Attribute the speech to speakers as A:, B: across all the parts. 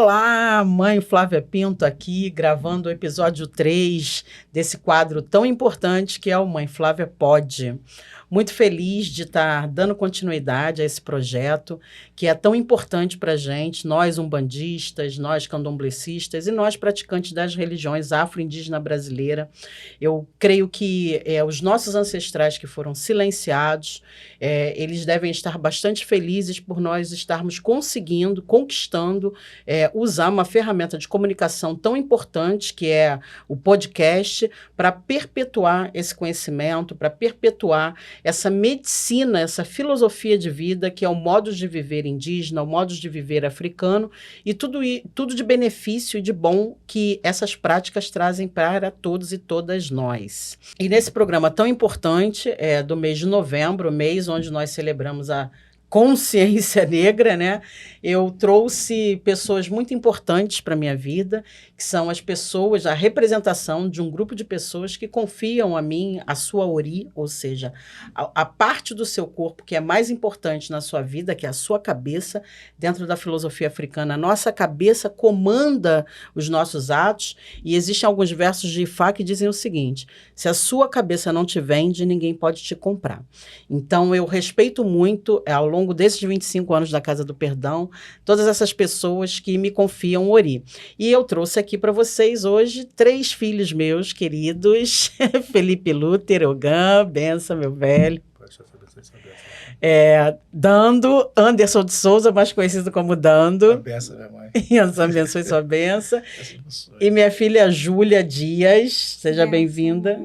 A: Olá, mãe Flávia Pinto aqui, gravando o episódio 3 desse quadro tão importante que é o Mãe Flávia Pode. Muito feliz de estar dando continuidade a esse projeto, que é tão importante para a gente, nós umbandistas, nós candomblecistas e nós praticantes das religiões afro-indígena brasileira. Eu creio que os nossos ancestrais que foram silenciados, eles devem estar bastante felizes por nós estarmos conseguindo, conquistando, usar uma ferramenta de comunicação tão importante, que é o podcast, para perpetuar esse conhecimento, para perpetuar essa medicina, essa filosofia de vida, que é o modo de viver indígena, o modo de viver africano, e tudo de benefício e de bom que essas práticas trazem para todos e todas nós. E nesse programa tão importante, do mês de novembro, mês onde nós celebramos a consciência negra, né? Eu trouxe pessoas muito importantes para a minha vida, que são as pessoas, a representação de um grupo de pessoas que confiam a mim, a sua ori, ou seja, a parte do seu corpo que é mais importante na sua vida, que é a sua cabeça. Dentro da filosofia africana, a nossa cabeça comanda os nossos atos, e existem alguns versos de Ifá que dizem o seguinte: se a sua cabeça não te vende, ninguém pode te comprar. Então, eu respeito muito, ao longo desses 25 anos da Casa do Perdão, todas essas pessoas que me confiam o ori. E eu trouxe aqui para vocês hoje 3 filhos meus queridos, Felipe Luther, Ogã, benção, meu velho. Dando, Anderson de Souza, mais conhecido como Dando.
B: A benção, minha mãe.
A: Yansan abençoe sua benção. E minha filha Júlia Dias, seja bem-vinda.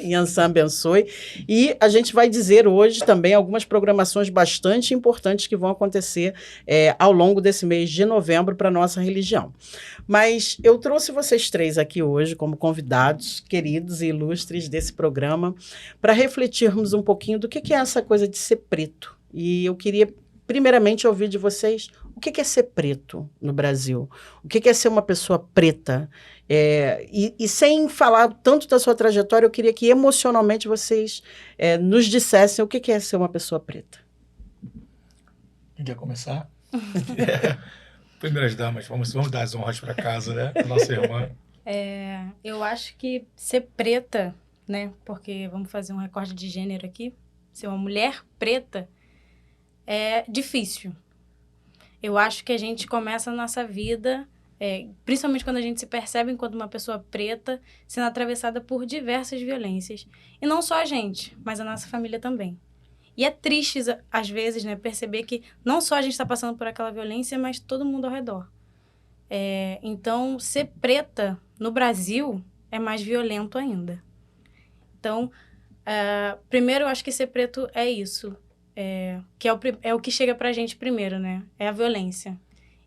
A: Yansan abençoe. E a gente vai dizer hoje também algumas programações bastante importantes que vão acontecer ao longo desse mês de novembro para a nossa religião. Mas eu trouxe vocês 3 aqui hoje como convidados queridos e ilustres desse programa para refletirmos um pouquinho do que é essa coisa de ser preto. E eu queria, primeiramente, ouvir de vocês o que é ser preto no Brasil, o que é ser uma pessoa preta. E sem falar tanto da sua trajetória, eu queria que emocionalmente vocês nos dissessem o que é ser uma pessoa preta.
B: Quer começar? Primeiras damas, vamos dar as honras para casa, né? A nossa irmã.
C: Eu acho que ser preta, né? Porque vamos fazer um recorte de gênero aqui. Ser uma mulher preta é difícil. Eu acho que a gente começa a nossa vida, principalmente quando a gente se percebe enquanto uma pessoa preta, sendo atravessada por diversas violências. E não só a gente, mas a nossa família também. E é triste, às vezes, né, perceber que não só a gente está passando por aquela violência, mas todo mundo ao redor. Então, ser preta no Brasil é mais violento ainda. Então, primeiro, eu acho que ser preto é isso. Que é o que chega pra gente primeiro, né? É a violência.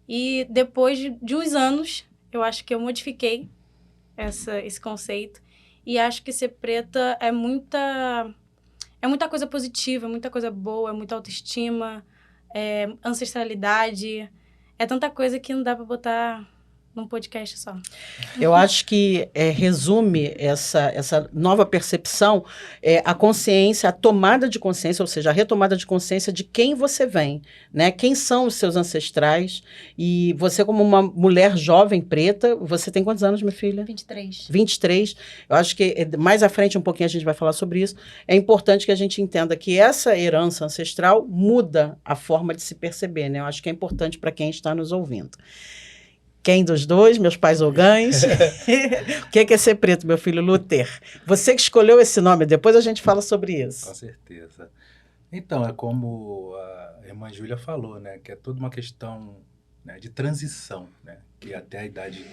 C: E depois de uns anos, eu acho que eu modifiquei esse conceito. E acho que ser preta é muita coisa positiva, é muita coisa boa, é muita autoestima, ancestralidade. É tanta coisa que não dá pra botar num podcast só.
A: Eu acho que resume essa nova percepção, a consciência, a tomada de consciência, ou seja, a retomada de consciência de quem você vem, né? Quem são os seus ancestrais. E você, como uma mulher jovem, preta, você tem quantos anos, minha filha?
C: 23.
A: 23. Eu acho que mais à frente um pouquinho a gente vai falar sobre isso. É importante que a gente entenda que essa herança ancestral muda a forma de se perceber, né? Eu acho que é importante para quem está nos ouvindo. Quem dos dois? Meus pais ogães? O que é ser preto, meu filho Luther? Você que escolheu esse nome, depois a gente fala sobre isso.
B: Com certeza. Então, é como a irmã Júlia falou, né? Que é toda uma questão, né, de transição, né? Que até a idade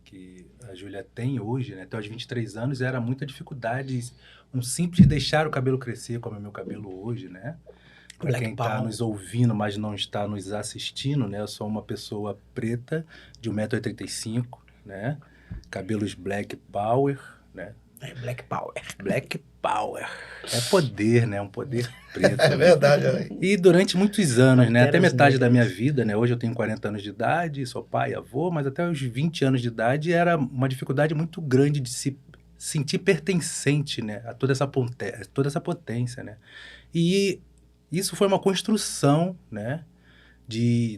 B: que a Júlia tem hoje, né? Até os 23 anos, era muita dificuldade. Um simples deixar o cabelo crescer, como é meu cabelo hoje, né? Para quem está nos ouvindo, mas não está nos assistindo, né? Eu sou uma pessoa preta, de 1,85 m, né? Cabelos Black Power, né?
A: Black Power.
B: Black Power. É poder, né? Um poder preto.
D: É verdade, né?
B: E durante muitos anos, né? Até metade da minha vida, né? Hoje eu tenho 40 anos de idade, sou pai, avô, mas até os 20 anos de idade era uma dificuldade muito grande de se sentir pertencente, né? A toda essa potência, né? E isso foi uma construção, né?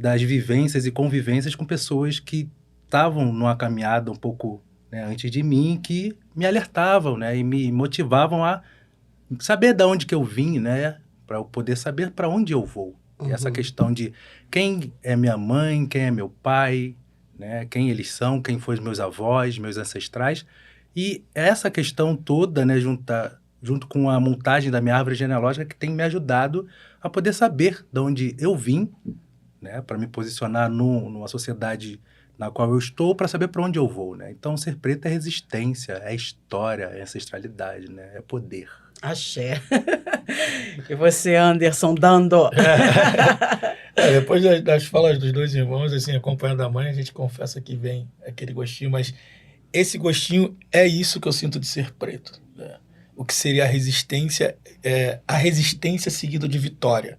B: das vivências e convivências com pessoas que estavam numa caminhada um pouco, né, antes de mim, que me alertavam, né, e me motivavam a saber de onde que eu vim, né, para eu poder saber para onde eu vou. E essa questão de quem é minha mãe, quem é meu pai, né, quem eles são, quem foram meus avós, meus ancestrais. E essa questão toda, né, junto com a montagem da minha árvore genealógica, que tem me ajudado a poder saber de onde eu vim, né, para me posicionar numa sociedade na qual eu estou, para saber para onde eu vou, né? Então, ser preto é resistência, é história, é ancestralidade, né? É poder.
A: Axé. E você, Anderson, dando?
D: Depois das falas dos dois irmãos, assim, acompanhando a mãe, a gente confessa que vem aquele gostinho, mas esse gostinho é isso que eu sinto de ser preto, né? O que seria a resistência seguida de vitória.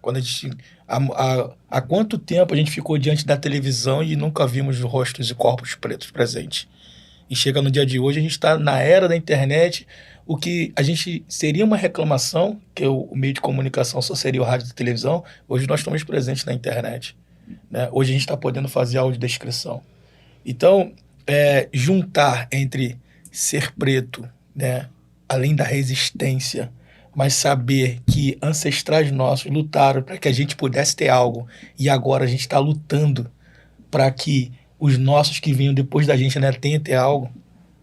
D: Quando a gente, há quanto tempo a gente ficou diante da televisão e nunca vimos rostos e corpos pretos presentes? E chega no dia de hoje, a gente está na era da internet, o que a gente seria uma reclamação, que o meio de comunicação só seria o rádio e a televisão, hoje nós estamos presentes na internet, né? Hoje a gente está podendo fazer audiodescrição. Então, juntar entre ser preto, né, além da resistência, mas saber que ancestrais nossos lutaram para que a gente pudesse ter algo, e agora a gente está lutando para que os nossos que vinham depois da gente, né, tenham ter algo,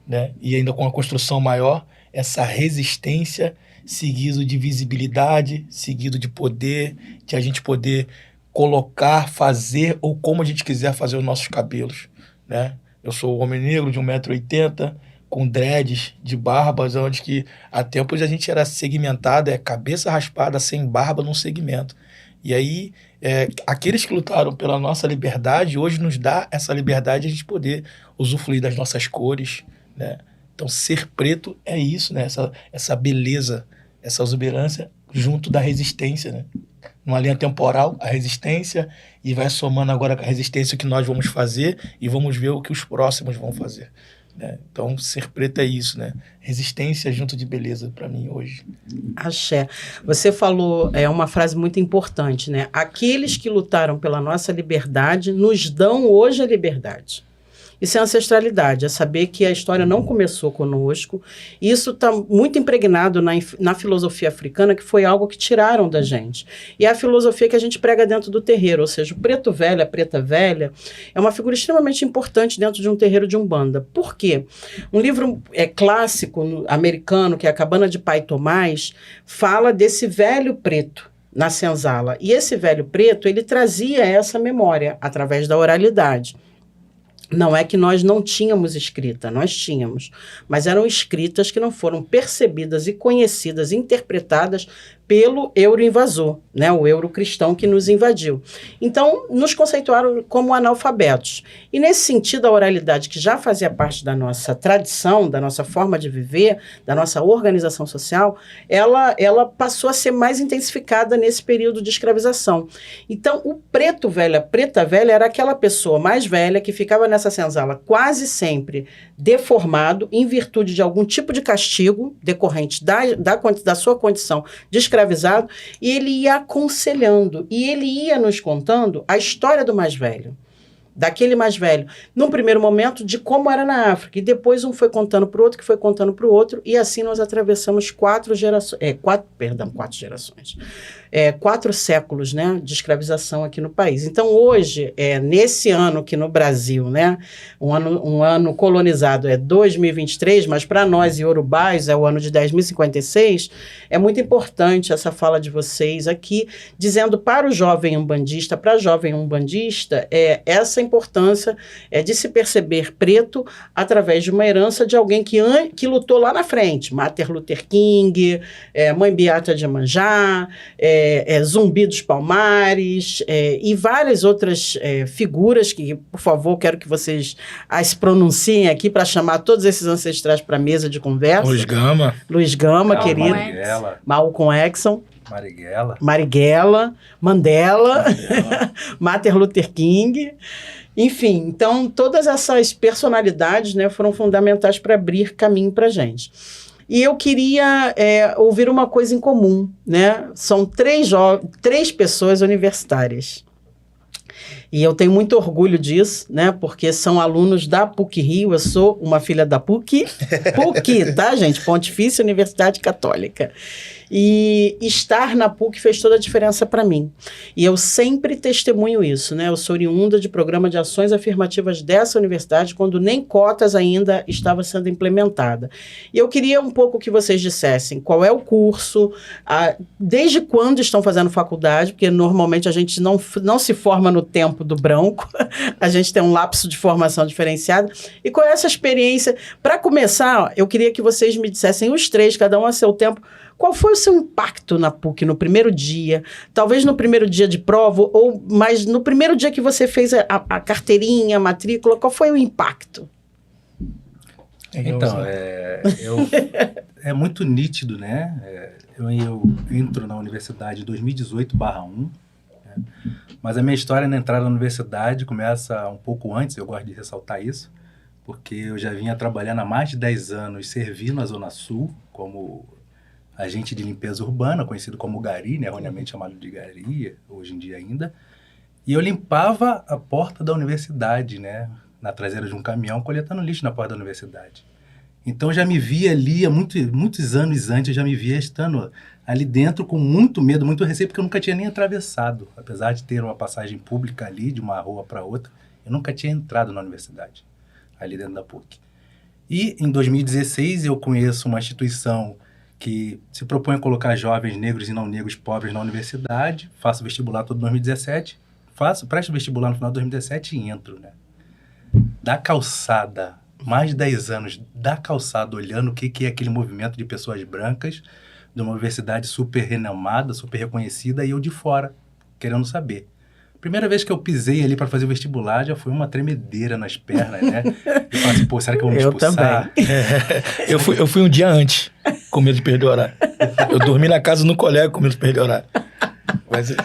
D: né, e ainda com uma construção maior, essa resistência seguido de visibilidade, seguido de poder, de a gente poder colocar, fazer, ou como a gente quiser fazer os nossos cabelos, né? Eu sou um homem negro de 1,80 m, com dreads de barbas, onde que há tempos a gente era segmentado, cabeça raspada, sem barba num segmento. E aí, aqueles que lutaram pela nossa liberdade, hoje nos dá essa liberdade de a gente poder usufruir das nossas cores, né? Então, ser preto é isso, né? Essa beleza, essa exuberância junto da resistência, né? Numa linha temporal, a resistência, e vai somando agora com a resistência o que nós vamos fazer e vamos ver o que os próximos vão fazer, né? Então, ser preto é isso, né? Resistência junto de beleza para mim hoje.
A: Axé. Você falou uma frase muito importante, né? Aqueles que lutaram pela nossa liberdade nos dão hoje a liberdade. Isso é ancestralidade, é saber que a história não começou conosco. Isso está muito impregnado na filosofia africana, que foi algo que tiraram da gente. E é a filosofia que a gente prega dentro do terreiro, ou seja, o preto velho, a preta velha, é uma figura extremamente importante dentro de um terreiro de Umbanda. Por quê? Um livro clássico americano, que é a Cabana de Pai Tomás, fala desse velho preto na senzala. E esse velho preto, ele trazia essa memória através da oralidade. Não é que nós não tínhamos escrita, nós tínhamos, mas eram escritas que não foram percebidas e conhecidas, interpretadas pelo euroinvasor, né, o eurocristão que nos invadiu. Então, nos conceituaram como analfabetos. E nesse sentido, a oralidade, que já fazia parte da nossa tradição, da nossa forma de viver, da nossa organização social, ela passou a ser mais intensificada nesse período de escravização. Então, o preto velho, a preta velha, era aquela pessoa mais velha que ficava nessa senzala quase sempre deformado em virtude de algum tipo de castigo decorrente da sua condição de escravizado, e ele ia aconselhando, e ele ia nos contando a história do mais velho, daquele mais velho, num primeiro momento de como era na África, e depois um foi contando para o outro, que foi contando para o outro, e assim nós atravessamos 4 séculos, né, de escravização aqui no país. Então, hoje, nesse ano aqui no Brasil, né, um ano colonizado é 2023, mas para nós, iorubais, é o ano de 10.056, é muito importante essa fala de vocês aqui, dizendo para o jovem umbandista, para a jovem umbandista, essa importância de se perceber preto através de uma herança de alguém que lutou lá na frente, Martin Luther King, Mãe Beata de Iemanjá, Zumbi dos Palmares, e várias outras figuras que, por favor, quero que vocês as pronunciem aqui para chamar todos esses ancestrais para a mesa de conversa. Luiz Gama, querido. Malcolm X. Marighella, Mandela. Martin Luther King. Enfim, então todas essas personalidades, né, foram fundamentais para abrir caminho para a gente. E eu queria ouvir uma coisa em comum, né? São três pessoas universitárias. E eu tenho muito orgulho disso, né? Porque são alunos da PUC-Rio, eu sou uma filha da PUC, tá, gente? Pontifícia Universidade Católica. E estar na PUC fez toda a diferença para mim. E eu sempre testemunho isso, né? Eu sou oriunda de programa de ações afirmativas dessa universidade, quando nem cotas ainda estava sendo implementada. E eu queria um pouco que vocês dissessem qual é o curso, desde quando estão fazendo faculdade, porque normalmente a gente não se forma no tempo do branco, a gente tem um lapso de formação diferenciado. E qual é essa experiência? Para começar, eu queria que vocês me dissessem, os três, cada um a seu tempo, qual foi o seu impacto na PUC no primeiro dia? Talvez no primeiro dia de prova, mas no primeiro dia que você fez a carteirinha, a matrícula, qual foi o impacto?
B: Então, é muito nítido, né? Eu entro na universidade em 2018/1, né? Mas a minha história na entrada na universidade começa um pouco antes, eu gosto de ressaltar isso, porque eu já vinha trabalhando há mais de 10 anos, servindo na Zona Sul, como agente de limpeza urbana, conhecido como Gari, né? Erroneamente chamado de Gari, hoje em dia ainda. E eu limpava a porta da universidade, né? Na traseira de um caminhão, coletando lixo na porta da universidade. Então, eu já me via ali, há muitos anos antes, eu já me via estando ali dentro com muito medo, muito receio, porque eu nunca tinha nem atravessado. Apesar de ter uma passagem pública ali, de uma rua para outra, eu nunca tinha entrado na universidade, ali dentro da PUC. E, em 2016, eu conheço uma instituição que se propõe a colocar jovens negros e não negros pobres na universidade, faço vestibular todo 2017, presto vestibular no final de 2017 e entro, né? Da calçada, mais de 10 anos da calçada, olhando o que é aquele movimento de pessoas brancas, de uma universidade super renomada, super reconhecida, e eu de fora, querendo saber. Primeira vez que eu pisei ali para fazer o vestibular, já foi uma tremedeira nas pernas, né? Eu falei assim, pô, será que eu vou me expulsar?
A: Eu
D: também. Eu fui um dia antes, com medo de perder o horário. Eu dormi na casa no colega com medo de perder o horário. Mas...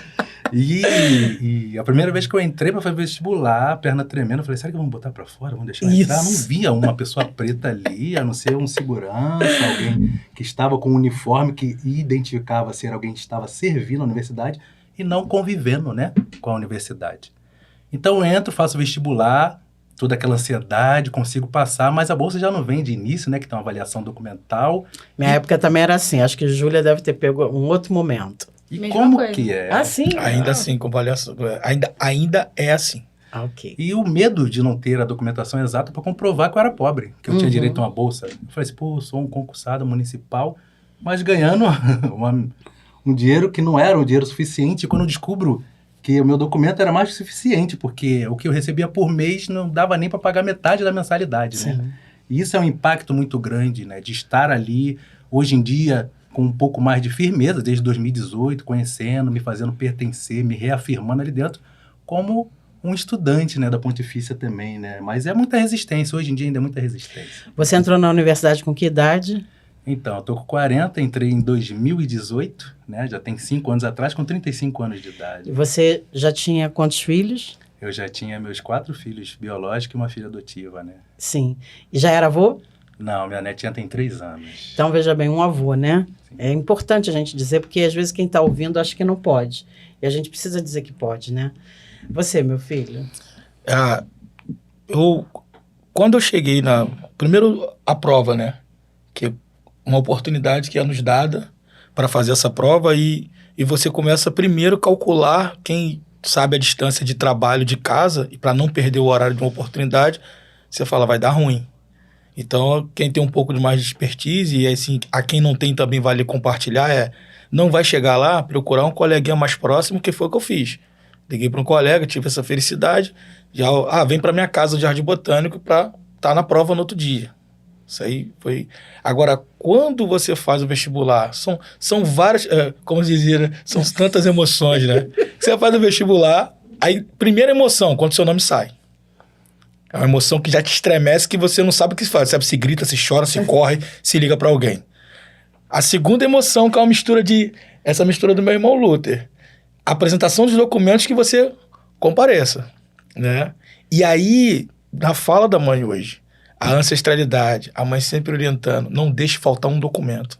B: E a primeira vez que eu entrei para fazer vestibular, a perna tremendo, eu falei, será que vamos botar para fora? Vamos deixar eu entrar? Não via uma pessoa preta ali, a não ser um segurança, alguém que estava com um uniforme que identificava ser alguém que estava servindo a universidade e não convivendo, né, com a universidade. Então eu entro, faço vestibular, toda aquela ansiedade, consigo passar, mas a bolsa já não vem de início, né, que tem uma avaliação documental.
A: Minha época também era assim, acho que Júlia deve ter pego um outro momento.
B: E
C: Mesma
B: como
C: coisa.
B: que é?
A: Ah, sim?
D: Ainda assim, com avaliação, ainda é assim.
A: Ah, ok.
B: E o medo de não ter a documentação exata para comprovar que eu era pobre, que eu tinha direito a uma bolsa. Eu falei assim, pô, eu sou um concursado municipal, mas ganhando um dinheiro que não era o dinheiro suficiente. E quando eu descubro que o meu documento era mais que suficiente, porque o que eu recebia por mês não dava nem para pagar metade da mensalidade, né? E isso é um impacto muito grande, né? De estar ali, hoje em dia, com um pouco mais de firmeza, desde 2018, conhecendo, me fazendo pertencer, me reafirmando ali dentro, como um estudante, né, da Pontifícia também, né? Mas é muita resistência, hoje em dia ainda é muita resistência.
A: Você entrou na universidade com que idade?
B: Então, eu tô com 40, entrei em 2018, né? Já tem 5 anos atrás, com 35 anos de idade.
A: E você já tinha quantos filhos?
B: Eu já tinha meus 4 filhos biológicos e uma filha adotiva, né?
A: Sim. E já era avô?
B: Não, minha netinha tem 3 anos.
A: Então, veja bem, um avô, né? Sim. É importante a gente dizer, porque às vezes quem está ouvindo acha que não pode. E a gente precisa dizer que pode, né? Você, meu filho?
D: Quando eu cheguei primeiro, a prova, né? Que é uma oportunidade que é nos dada para fazer essa prova e você começa primeiro a calcular, quem sabe a distância de trabalho de casa, e para não perder o horário de uma oportunidade, você fala, vai dar ruim. Então, quem tem um pouco de mais de expertise, e assim, a quem não tem também vale compartilhar, não vai chegar lá, procurar um coleguinha mais próximo, que foi o que eu fiz. Liguei para um colega, tive essa felicidade, vem para minha casa, Jardim Botânico, para estar na prova no outro dia. Isso aí foi... Agora, quando você faz o vestibular, são várias, como dizia, né? São tantas emoções, né? Você faz o vestibular, aí, primeira emoção, quando seu nome sai. É uma emoção que já te estremece, que você não sabe o que se faz. Sabe, se grita, se chora, se corre, se liga para alguém. A segunda emoção, que é uma mistura essa mistura do meu irmão Luther. A apresentação dos documentos que você compareça, né? E aí, na fala da mãe hoje, a ancestralidade, a mãe sempre orientando, não deixe faltar um documento,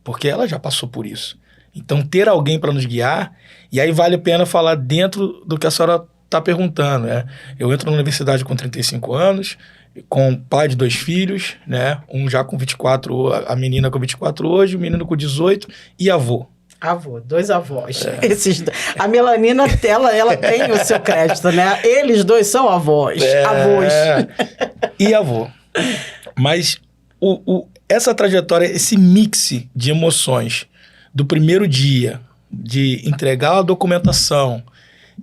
D: porque ela já passou por isso. Então, ter alguém para nos guiar, e aí vale a pena falar dentro do que a senhora está perguntando, né? Eu entro na universidade com 35 anos, com pai de 2 filhos, né? Um já com 24, a menina com 24 hoje, o menino com 18 e avô.
A: Avô, 2 avós. A Melanina, ela tem o seu crédito, né? Eles 2 são avós. Avós.
D: E avô. Mas essa trajetória, esse mix de emoções do primeiro dia, de entregar a documentação,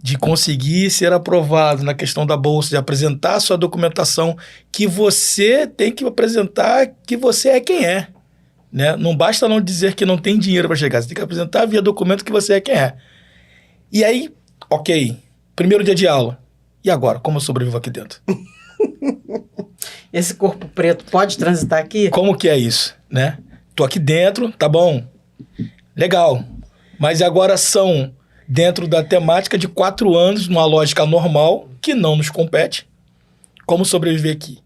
D: de conseguir ser aprovado na questão da bolsa, de apresentar a sua documentação, que você tem que apresentar que você é quem é. Né? Não basta não dizer que não tem dinheiro para chegar, você tem que apresentar via documento que você é quem é. E aí, ok, primeiro dia de aula. E agora, como eu sobrevivo aqui dentro?
A: Esse corpo preto pode transitar aqui?
D: Como que é isso, né? Tô aqui dentro, tá bom, legal. Mas agora são dentro da temática de 4 anos, numa lógica normal, que não nos compete. Como sobreviver aqui,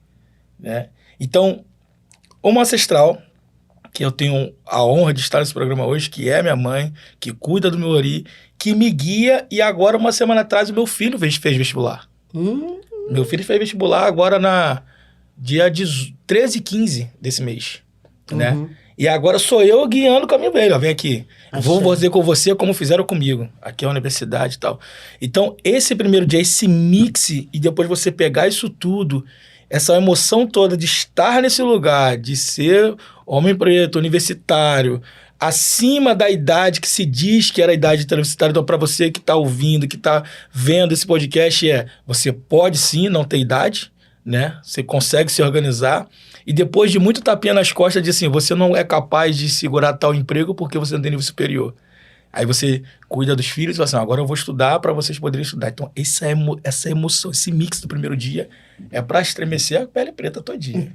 D: né? Então, uma ancestral, que eu tenho a honra de estar nesse programa hoje, que é minha mãe, que cuida do meu ori, que me guia, e agora, uma semana atrás, o meu filho fez vestibular. Meu filho fez vestibular agora na dia 13 e 15 desse mês, né? E agora sou eu guiando o caminho dele, ó, vem aqui. Vou fazer com você como fizeram comigo. Aqui é a universidade e tal. Então, esse primeiro dia, esse mix, e depois você pegar isso tudo, essa emoção toda de estar nesse lugar, de ser homem preto, universitário, acima da idade que se diz que era a idade universitária. Então, para você que está ouvindo, que está vendo esse podcast, você pode sim não ter idade, né? Você consegue se organizar. E depois de muito tapinha nas costas, diz assim, você não é capaz de segurar tal emprego porque você não tem nível superior. Aí você cuida dos filhos e fala assim, agora eu vou estudar para vocês poderem estudar. Então, essa emoção, esse mix do primeiro dia é para estremecer a pele preta todinha.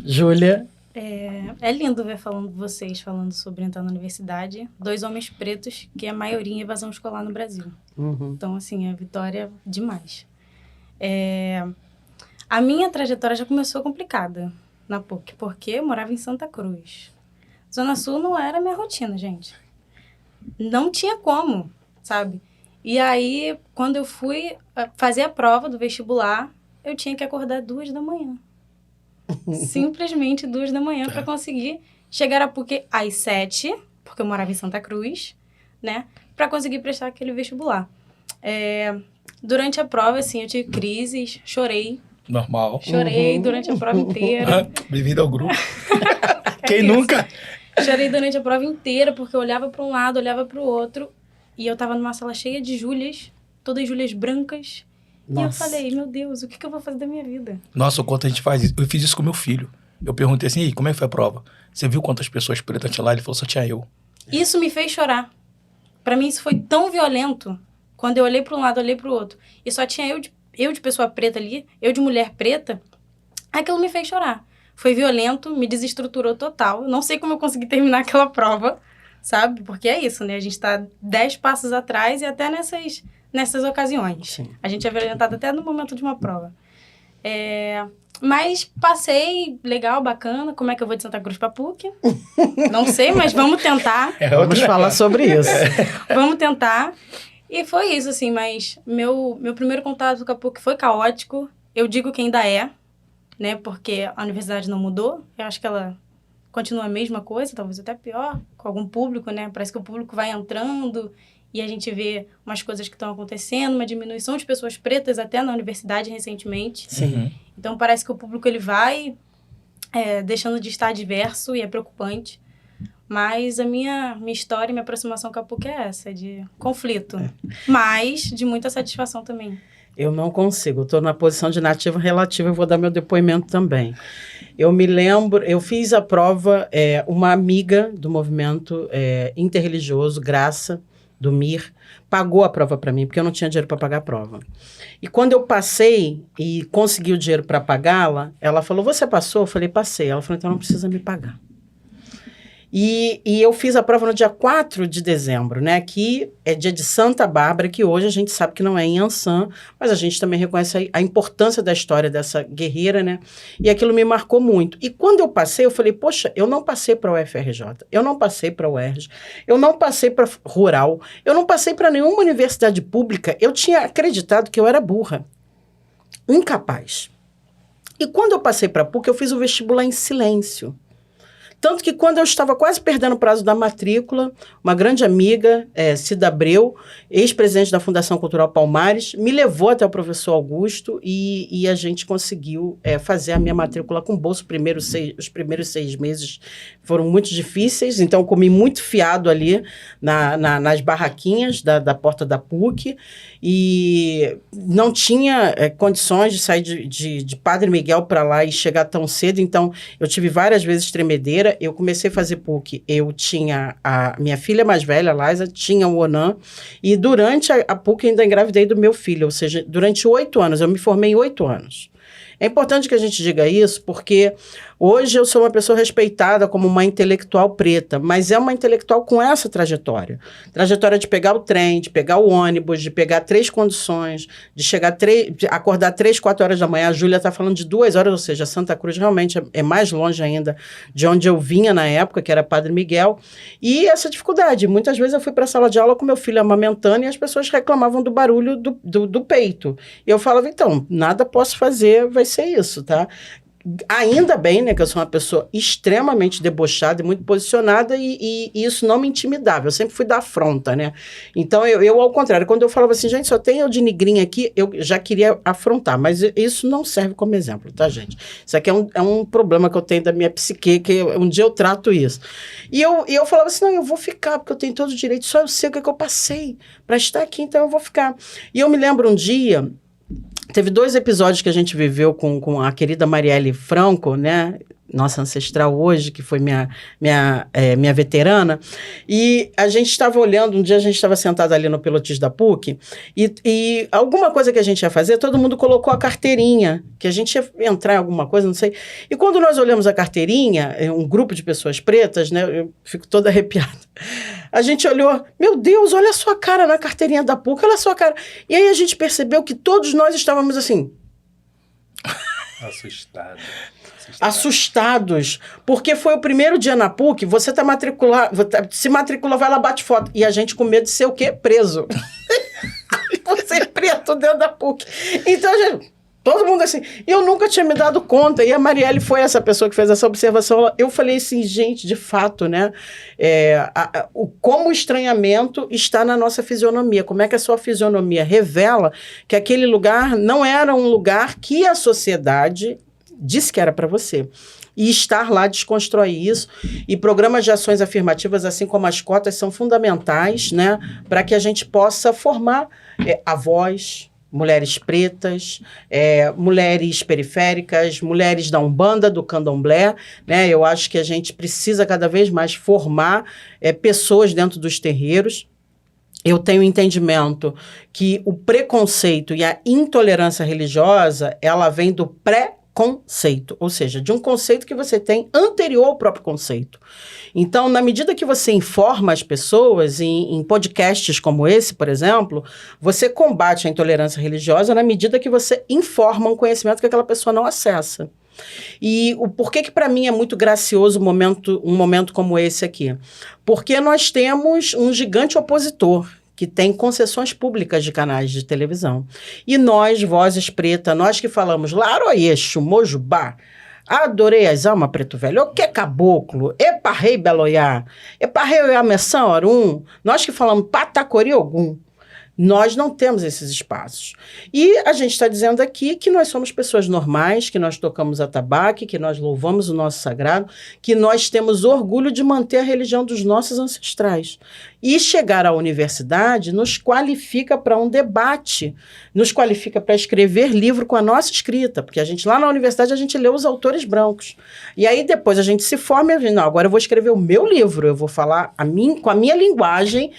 A: Júlia?
C: É lindo ver vocês falando sobre entrar na universidade. 2 homens pretos, que é a maioria em evasão escolar no Brasil. Então, assim, é vitória demais. A minha trajetória já começou complicada na PUC, porque eu morava em Santa Cruz. Zona Sul não era minha rotina, gente. Não tinha como, sabe? E aí, quando eu fui fazer a prova do vestibular, eu tinha que acordar 2 da manhã. Simplesmente 2 da manhã para conseguir chegar a PUC às 7, porque eu morava em Santa Cruz, né? Para conseguir prestar aquele vestibular. Durante a prova, assim, eu tive crises, chorei.
D: Normal.
C: Chorei durante a prova inteira.
D: Bem-vindo ao grupo. Quem nunca?
C: Chorei durante a prova inteira, porque eu olhava para um lado, olhava para o outro, e eu tava numa sala cheia de Júlias, todas Júlias brancas. Nossa. E eu falei, meu Deus, o que eu vou fazer da minha vida?
D: Nossa, o quanto a gente faz isso. Eu fiz isso com meu filho. Eu perguntei assim, e como é que foi a prova? Você viu quantas pessoas pretas tinha lá? Ele falou, só tinha eu.
C: Isso me fez chorar. Para mim, isso foi tão violento. Quando eu olhei para um lado, olhei para o outro. E só tinha eu de pessoa preta ali, eu de mulher preta. Aquilo me fez chorar. Foi violento, me desestruturou total. Não sei como eu consegui terminar aquela prova, sabe? Porque é isso, né? A gente tá 10 passos atrás e até nessas ocasiões.
A: Sim.
C: A gente é violentado até no momento de uma prova. Mas passei, legal, bacana. Como é que eu vou de Santa Cruz pra PUC? Não sei, mas vamos tentar.
A: Vamos falar sobre isso.
C: Vamos tentar. E foi isso, assim, mas meu primeiro contato com a PUC foi caótico. Eu digo que ainda é, né? Porque a universidade não mudou. Eu acho que ela continua a mesma coisa, talvez até pior, com algum público, né? Parece que o público vai entrando e a gente vê umas coisas que estão acontecendo, uma diminuição de pessoas pretas até na universidade recentemente.
A: Sim.
C: Então, parece que o público ele vai deixando de estar diverso e é preocupante. Mas a minha história e minha aproximação com a PUC é essa, de conflito. Mas de muita satisfação também.
A: Eu não consigo, estou na posição de nativa relativa, eu vou dar meu depoimento também. Eu me lembro, eu fiz a prova, uma amiga do movimento interreligioso, Graça, do MIR, pagou a prova para mim, porque eu não tinha dinheiro para pagar a prova. E quando eu passei e consegui o dinheiro para pagá-la, ela falou, você passou? Eu falei, passei. Ela falou, então não precisa me pagar. E eu fiz a prova no dia 4 de dezembro, né? Que é dia de Santa Bárbara, que hoje a gente sabe que não é em Ançã, mas a gente também reconhece a importância da história dessa guerreira, né? E aquilo me marcou muito. E quando eu passei, eu falei, poxa, eu não passei para a UFRJ, eu não passei para a UERJ, eu não passei para Rural, eu não passei para nenhuma universidade pública, eu tinha acreditado que eu era burra, incapaz. E quando eu passei para a PUC, eu fiz o vestibular em silêncio. Tanto que quando eu estava quase perdendo o prazo da matrícula, uma grande amiga, Cida Abreu, ex-presidente da Fundação Cultural Palmares, me levou até o professor Augusto e a gente conseguiu fazer a minha matrícula com bolsa. Os primeiros 6 meses foram muito difíceis, então eu comi muito fiado ali nas barraquinhas da porta da PUC e não tinha condições de sair de Padre Miguel para lá e chegar tão cedo, então eu tive várias vezes tremedeira. Eu comecei a fazer PUC, eu tinha a minha filha mais velha, Liza, tinha o Onan, e durante a PUC ainda engravidei do meu filho, ou seja, durante 8 anos, eu me formei em 8 anos. É importante que a gente diga isso, porque hoje eu sou uma pessoa respeitada como uma intelectual preta, mas é uma intelectual com essa trajetória. Trajetória de pegar o trem, de pegar o ônibus, de pegar 3 conduções, de chegar de acordar 3, 4 horas da manhã. A Júlia está falando de 2 horas, ou seja, Santa Cruz realmente é mais longe ainda de onde eu vinha na época, que era Padre Miguel. E essa dificuldade. Muitas vezes eu fui para a sala de aula com meu filho amamentando e as pessoas reclamavam do barulho do peito. E eu falava, então, nada posso fazer, vai ser isso, tá? Ainda bem, né, que eu sou uma pessoa extremamente debochada e muito posicionada e isso não me intimidava, eu sempre fui da afronta, né? Então, eu ao contrário, quando eu falava assim, gente, só tem eu de negrinha aqui, eu já queria afrontar, mas isso não serve como exemplo, tá, gente? Isso aqui é um problema que eu tenho da minha psique, que um dia eu trato isso. E eu falava assim, não, eu vou ficar, porque eu tenho todo o direito, só eu sei o que eu passei para estar aqui, então eu vou ficar. E eu me lembro um dia... Teve 2 episódios que a gente viveu com a querida Marielle Franco, né? Nossa ancestral hoje, que foi minha veterana, e a gente estava olhando, um dia a gente estava sentado ali no pilotis da PUC, e alguma coisa que a gente ia fazer, todo mundo colocou a carteirinha, que a gente ia entrar em alguma coisa, não sei, e quando nós olhamos a carteirinha, um grupo de pessoas pretas, né, eu fico toda arrepiada, a gente olhou, meu Deus, olha a sua cara na carteirinha da PUC, olha a sua cara, e aí a gente percebeu que todos nós estávamos assim... Assustados, porque foi o primeiro dia na PUC, você tá se matriculou, vai lá, bate foto, e a gente com medo de ser o quê? Preso. Você é preto dentro da PUC. Então, gente, todo mundo assim, eu nunca tinha me dado conta, e a Marielle foi essa pessoa que fez essa observação, eu falei assim, gente, de fato, né, como o estranhamento está na nossa fisionomia, como é que a sua fisionomia revela que aquele lugar não era um lugar que a sociedade disse que era para você. E estar lá desconstrói isso. E programas de ações afirmativas, assim como as cotas, são fundamentais, né, para que a gente possa formar avós, mulheres pretas, mulheres periféricas, mulheres da Umbanda, do Candomblé, né? Eu acho que a gente precisa cada vez mais formar pessoas dentro dos terreiros. Eu tenho entendimento que o preconceito e a intolerância religiosa, ela vem do pré-conceito, ou seja, de um conceito que você tem anterior ao próprio conceito. Então, na medida que você informa as pessoas, em podcasts como esse, por exemplo, você combate a intolerância religiosa na medida que você informa um conhecimento que aquela pessoa não acessa. E o porquê que para mim é muito gracioso um momento como esse aqui? Porque nós temos um gigante opositor que tem concessões públicas de canais de televisão. E nós, vozes pretas, nós que falamos Laroyeixo, Mojubá, adorei as almas, preto velho, o que é caboclo, eparrei beloiá, eparrei oiameção orum, nós que falamos patacori ogum, nós não temos esses espaços. E a gente está dizendo aqui que nós somos pessoas normais, que nós tocamos atabaque, que nós louvamos o nosso sagrado, que nós temos orgulho de manter a religião dos nossos ancestrais. E chegar à universidade nos qualifica para um debate, nos qualifica para escrever livro com a nossa escrita, porque a gente lá na universidade a gente lê os autores brancos. E aí depois a gente se forma e a gente, não, agora eu vou escrever o meu livro, eu vou falar com a minha linguagem,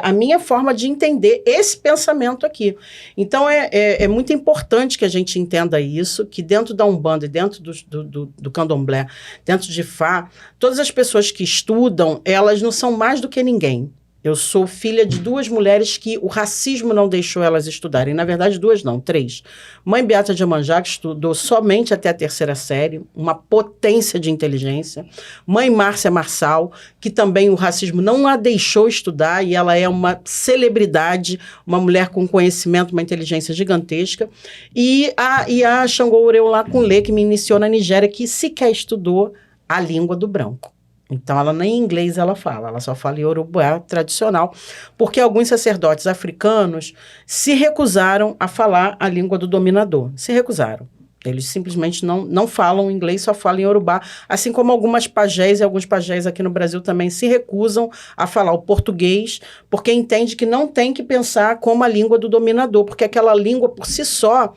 A: a minha forma de entender esse pensamento aqui. Então é muito importante que a gente entenda isso, que dentro da Umbanda e dentro do Candomblé, dentro de Fá, todas as pessoas que estudam, elas não são mais do que ninguém. Eu sou filha de 2 mulheres que o racismo não deixou elas estudarem. Na verdade, 2 não, 3. Mãe Beata de Iemanjá, que estudou somente até a 3ª série, uma potência de inteligência. Mãe Márcia Marçal, que também o racismo não a deixou estudar, e ela é uma celebridade, uma mulher com conhecimento, uma inteligência gigantesca. E a Xangô Ureu Lakunle, que me iniciou na Nigéria, que sequer estudou a língua do branco. Então, ela nem inglês ela fala, ela só fala iorubá tradicional, porque alguns sacerdotes africanos se recusaram a falar a língua do dominador. Se recusaram. Eles simplesmente não falam inglês, só falam iorubá, assim como algumas pajés e alguns pajés aqui no Brasil também se recusam a falar o português, porque entende que não tem que pensar como a língua do dominador, porque aquela língua por si só,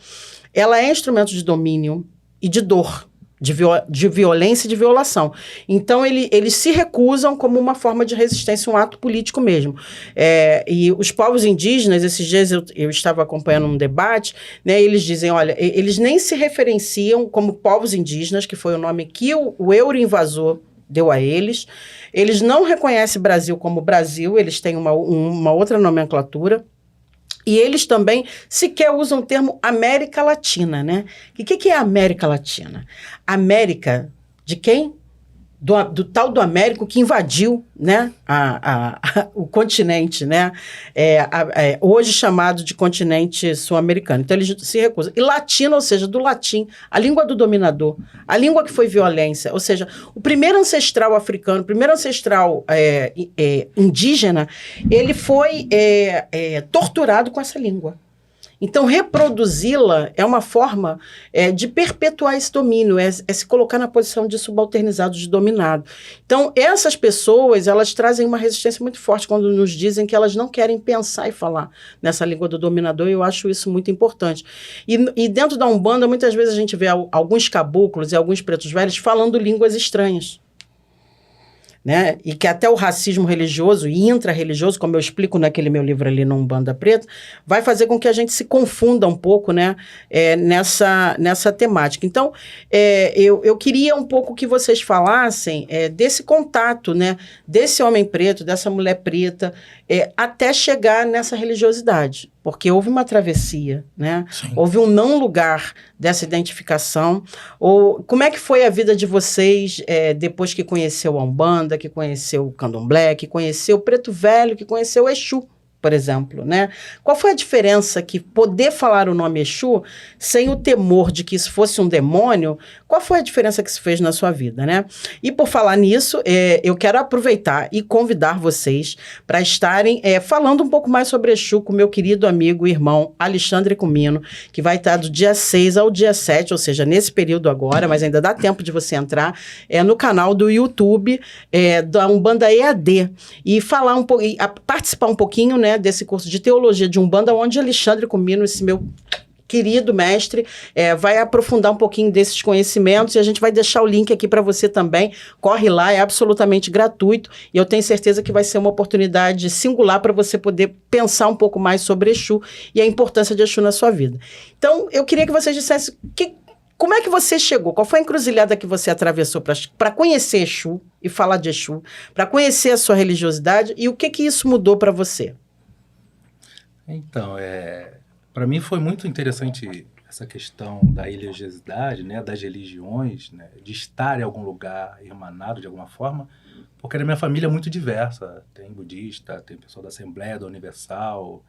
A: ela é instrumento de domínio e de dor. De violência e de violação. Então, eles se recusam como uma forma de resistência, um ato político mesmo. E os povos indígenas, esses dias eu estava acompanhando um debate, né, eles dizem, olha, eles nem se referenciam como povos indígenas, que foi o nome que o euro-invasor deu a eles. Eles não reconhecem Brasil como Brasil, eles têm uma outra nomenclatura. E eles também sequer usam o termo América Latina, né? O que é América Latina? América de quem? Do tal do Américo que invadiu, né, o continente, né, hoje chamado de continente sul-americano. Então, eles se recusam. E latino, ou seja, do latim, a língua do dominador, a língua que foi violência, ou seja, o primeiro ancestral africano, o primeiro ancestral indígena, ele foi torturado com essa língua. Então, reproduzi-la é uma forma de perpetuar esse domínio, é se colocar na posição de subalternizado, de dominado. Então, essas pessoas, elas trazem uma resistência muito forte quando nos dizem que elas não querem pensar e falar nessa língua do dominador, e eu acho isso muito importante. E dentro da Umbanda, muitas vezes a gente vê alguns caboclos e alguns pretos velhos falando línguas estranhas. Né? E que até o racismo religioso e intra-religioso, como eu explico naquele meu livro ali no Umbanda Preta, vai fazer com que a gente se confunda um pouco, né, nessa temática. Então, eu queria um pouco que vocês falassem desse contato, né, desse homem preto, dessa mulher preta, até chegar nessa religiosidade. Porque houve uma travessia, né? Houve um não lugar dessa identificação. Como é que foi a vida de vocês depois que conheceu a Umbanda, que conheceu o Candomblé, que conheceu o Preto Velho, que conheceu o Exu, por exemplo, né? Qual foi a diferença que poder falar o nome Exu sem o temor de que isso fosse um demônio, qual foi a diferença que isso fez na sua vida, né? E por falar nisso, eu quero aproveitar e convidar vocês para estarem falando um pouco mais sobre Exu com meu querido amigo e irmão Alexandre Comino, que vai estar do dia 6 ao dia 7, ou seja, nesse período agora, mas ainda dá tempo de você entrar no canal do YouTube da Umbanda EAD e falar um pouco, participar um pouquinho, né, desse curso de teologia de Umbanda, onde Alexandre Comino, esse meu querido mestre, vai aprofundar um pouquinho desses conhecimentos, e a gente vai deixar o link aqui para você também. Corre lá, é absolutamente gratuito, e eu tenho certeza que vai ser uma oportunidade singular para você poder pensar um pouco mais sobre Exu e a importância de Exu na sua vida. Então, eu queria que vocês dissessem como é que você chegou, qual foi a encruzilhada que você atravessou para conhecer Exu e falar de Exu, para conhecer a sua religiosidade, e o que isso mudou para você?
B: Então, para mim foi muito interessante essa questão da religiosidade, né, das religiões, né, de estar em algum lugar irmanado de alguma forma, porque na minha família é muito diversa. Tem budista, tem pessoal da Assembleia, da Universal,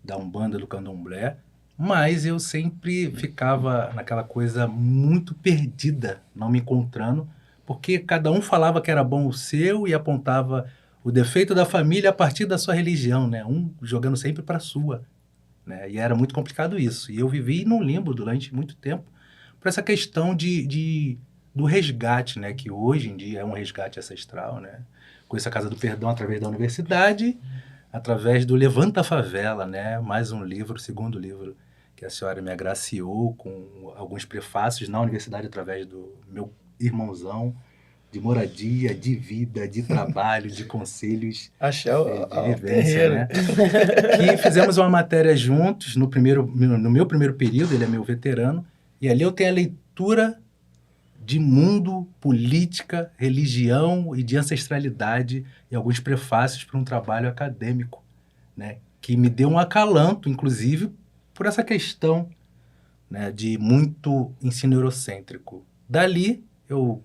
B: da Umbanda, do Candomblé, mas eu sempre ficava naquela coisa muito perdida, não me encontrando, porque cada um falava que era bom o seu e apontava o defeito da família a partir da sua religião, né? Um jogando sempre para a sua, né? E era muito complicado isso. E eu vivi num limbo durante muito tempo por essa questão do resgate, né? Que hoje em dia é um resgate ancestral, né? conheço a Casa do Perdão através da universidade, através do Levanta a Favela, né? Mais um livro, o segundo livro que a senhora me agraciou com alguns prefácios na universidade através do meu irmãozão, de moradia, de vida, de trabalho, de conselhos, de vivência, né? Que fizemos uma matéria juntos no meu primeiro período, ele é meu veterano, e ali eu tenho a leitura de mundo, política, religião e de ancestralidade e alguns prefácios para um trabalho acadêmico, né? Que me deu um acalanto, inclusive, por essa questão, né, de muito ensino eurocêntrico. Dali, eu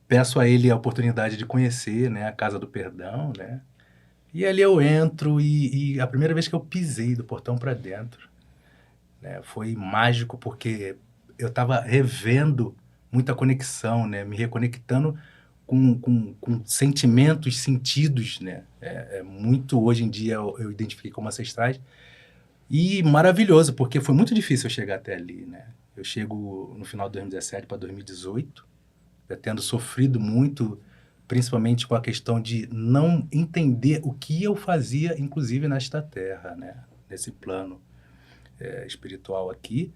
B: peço a ele a oportunidade de conhecer, né, a Casa do Perdão, né? E ali eu entro e a primeira vez que eu pisei do portão para dentro, né, foi mágico porque eu estava revendo muita conexão, né, me reconectando com sentimentos, sentidos, né? Muito, hoje em dia, eu identifiquei como ancestrais. E maravilhoso, porque foi muito difícil eu chegar até ali, né? Eu chego no final de 2017 para 2018, tendo sofrido muito, principalmente com a questão de não entender o que eu fazia, inclusive nesta terra, né? Nesse plano espiritual aqui.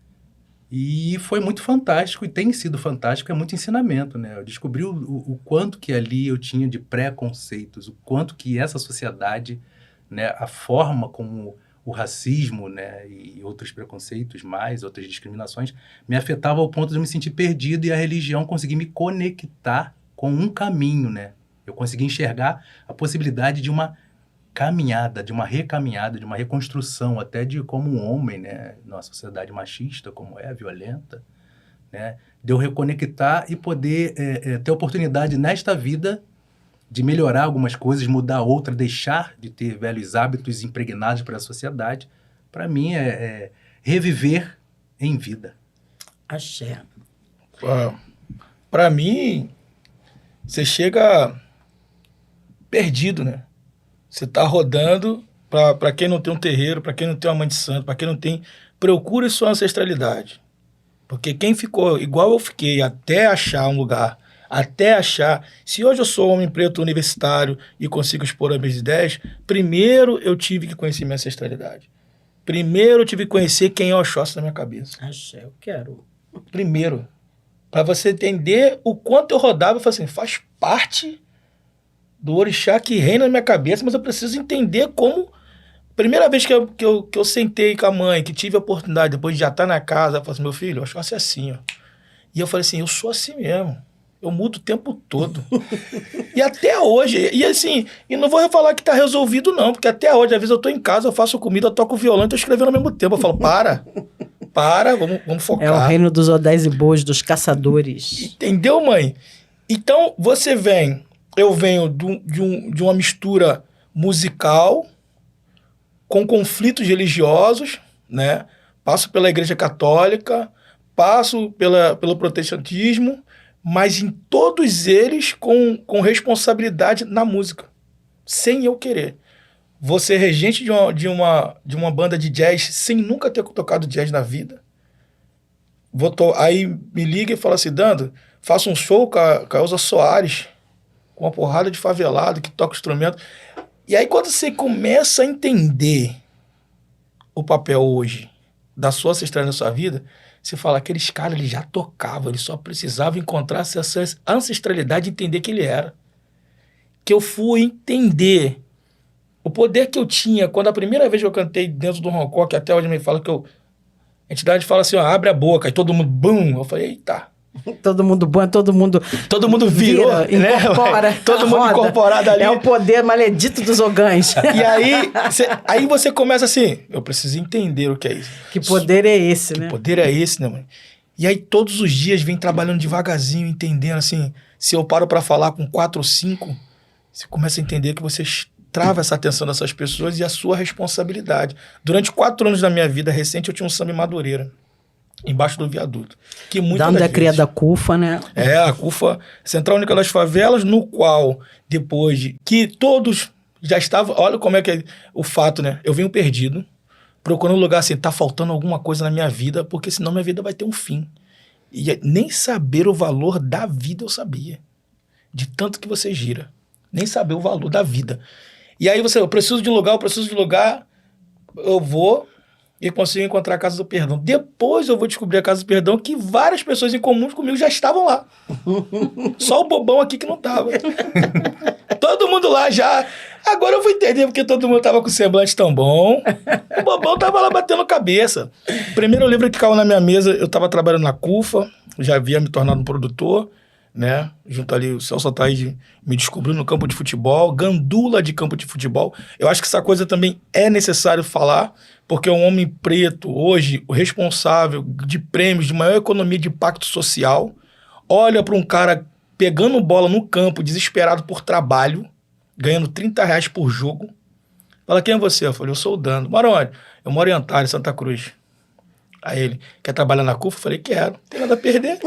B: E foi muito fantástico, e tem sido fantástico, é muito ensinamento, né? Eu descobri o quanto que ali eu tinha de preconceitos, o quanto que essa sociedade, né, a forma como o racismo, né, e outros preconceitos mais, outras discriminações, me afetava ao ponto de eu me sentir perdido e a religião conseguir me conectar com um caminho, né? Eu consegui enxergar a possibilidade de uma caminhada, de uma recaminhada, de uma reconstrução, até de como um homem, né, numa sociedade machista, como violenta, né, de eu reconectar e poder ter oportunidade nesta vida de melhorar algumas coisas, mudar outra, deixar de ter velhos hábitos impregnados para a sociedade. Para mim, reviver em vida.
A: Axé.
D: Para mim, você chega perdido, né? Você está rodando, para quem não tem um terreiro, para quem não tem uma mãe de santo, para quem não tem, procure sua ancestralidade. Porque quem ficou igual eu fiquei até achar um lugar, até achar... Se hoje eu sou homem preto universitário e consigo expor as minhas ideias, primeiro eu tive que conhecer minha ancestralidade. Primeiro eu tive que conhecer quem é o Oxóssi na minha cabeça.
A: Axé, eu quero.
D: Primeiro. Para você entender o quanto eu rodava, eu falei assim, faz parte do orixá que reina na minha cabeça, mas eu preciso entender como... Primeira vez que eu sentei com a mãe, que tive a oportunidade, depois de já estar na casa, ela falou assim, meu filho, eu acho que é assim, ó. E eu falei assim, eu sou assim mesmo. Eu mudo o tempo todo. E até hoje, e assim, e não vou falar que tá resolvido não, porque até hoje, às vezes eu tô em casa, eu faço comida, eu toco violão e tô escrevendo ao mesmo tempo. Eu falo, vamos focar.
A: É o reino dos odés e bois, dos caçadores.
D: Entendeu, mãe? Então, eu venho de uma mistura musical com conflitos religiosos, né? Passo pela Igreja Católica, passo pelo protestantismo, mas em todos eles com responsabilidade na música, sem eu querer. Vou ser regente de uma banda de jazz sem nunca ter tocado jazz na vida. Aí me liga e fala assim, Dando, faço um show com a Elza Soares, com uma porrada de favelado que toca instrumento. E aí quando você começa a entender o papel hoje da sua ancestralidade na sua vida, você fala, aqueles caras, eles já tocavam, eles só precisavam encontrar essa ancestralidade e entender quem ele era. Que eu fui entender o poder que eu tinha quando a primeira vez que eu cantei dentro do Roncó, que até hoje me fala que a entidade fala assim, ó, abre a boca, e todo mundo, bum, eu falei, eita.
A: Todo mundo bom, todo mundo
D: virou, né?
A: Incorpora,
D: todo mundo incorporado ali.
A: É o poder maledito dos ogãs.
D: E aí você começa assim, eu preciso entender o que é isso.
A: Que poder é esse, né?
D: Que poder é esse, né, mãe? E aí todos os dias vem trabalhando devagarzinho, entendendo assim, se eu paro para falar com 4 ou 5, você começa a entender que você trava essa atenção dessas pessoas e a sua responsabilidade. Durante 4 anos da minha vida recente, eu tinha um samba em Madureira, embaixo do viaduto. Que
A: Dando a cria da CUFA, né?
D: A CUFA, Central Única das Favelas, no qual, depois de que todos já estavam... Olha como é que é o fato, né? Eu venho perdido, procurando um lugar assim, tá faltando alguma coisa na minha vida, porque senão minha vida vai ter um fim. E nem saber o valor da vida eu sabia. De tanto que você gira. Nem saber o valor da vida. E aí eu preciso de um lugar, eu vou e consigo encontrar a Casa do Perdão. Depois eu vou descobrir a Casa do Perdão que várias pessoas em comum comigo já estavam lá. Só o bobão aqui que não estava. Todo mundo lá já... Agora eu vou entender porque todo mundo estava com semblante tão bom. O bobão estava lá batendo cabeça. O primeiro livro que caiu na minha mesa, eu estava trabalhando na CUFA, já havia me tornado um produtor, né? Junto ali, o Celso Ataíde me descobriu no campo de futebol, gandula de campo de futebol. Eu acho que essa coisa também é necessário falar, porque um homem preto, hoje, o responsável de prêmios de maior economia de impacto social, olha para um cara pegando bola no campo, desesperado por trabalho, ganhando R$30 por jogo. Fala, quem é você? Eu falei, eu sou o Dando. Mora onde? Eu moro em Antália, Santa Cruz. Aí ele, quer trabalhar na CUFA? Eu falei, quero. Não tem nada a perder.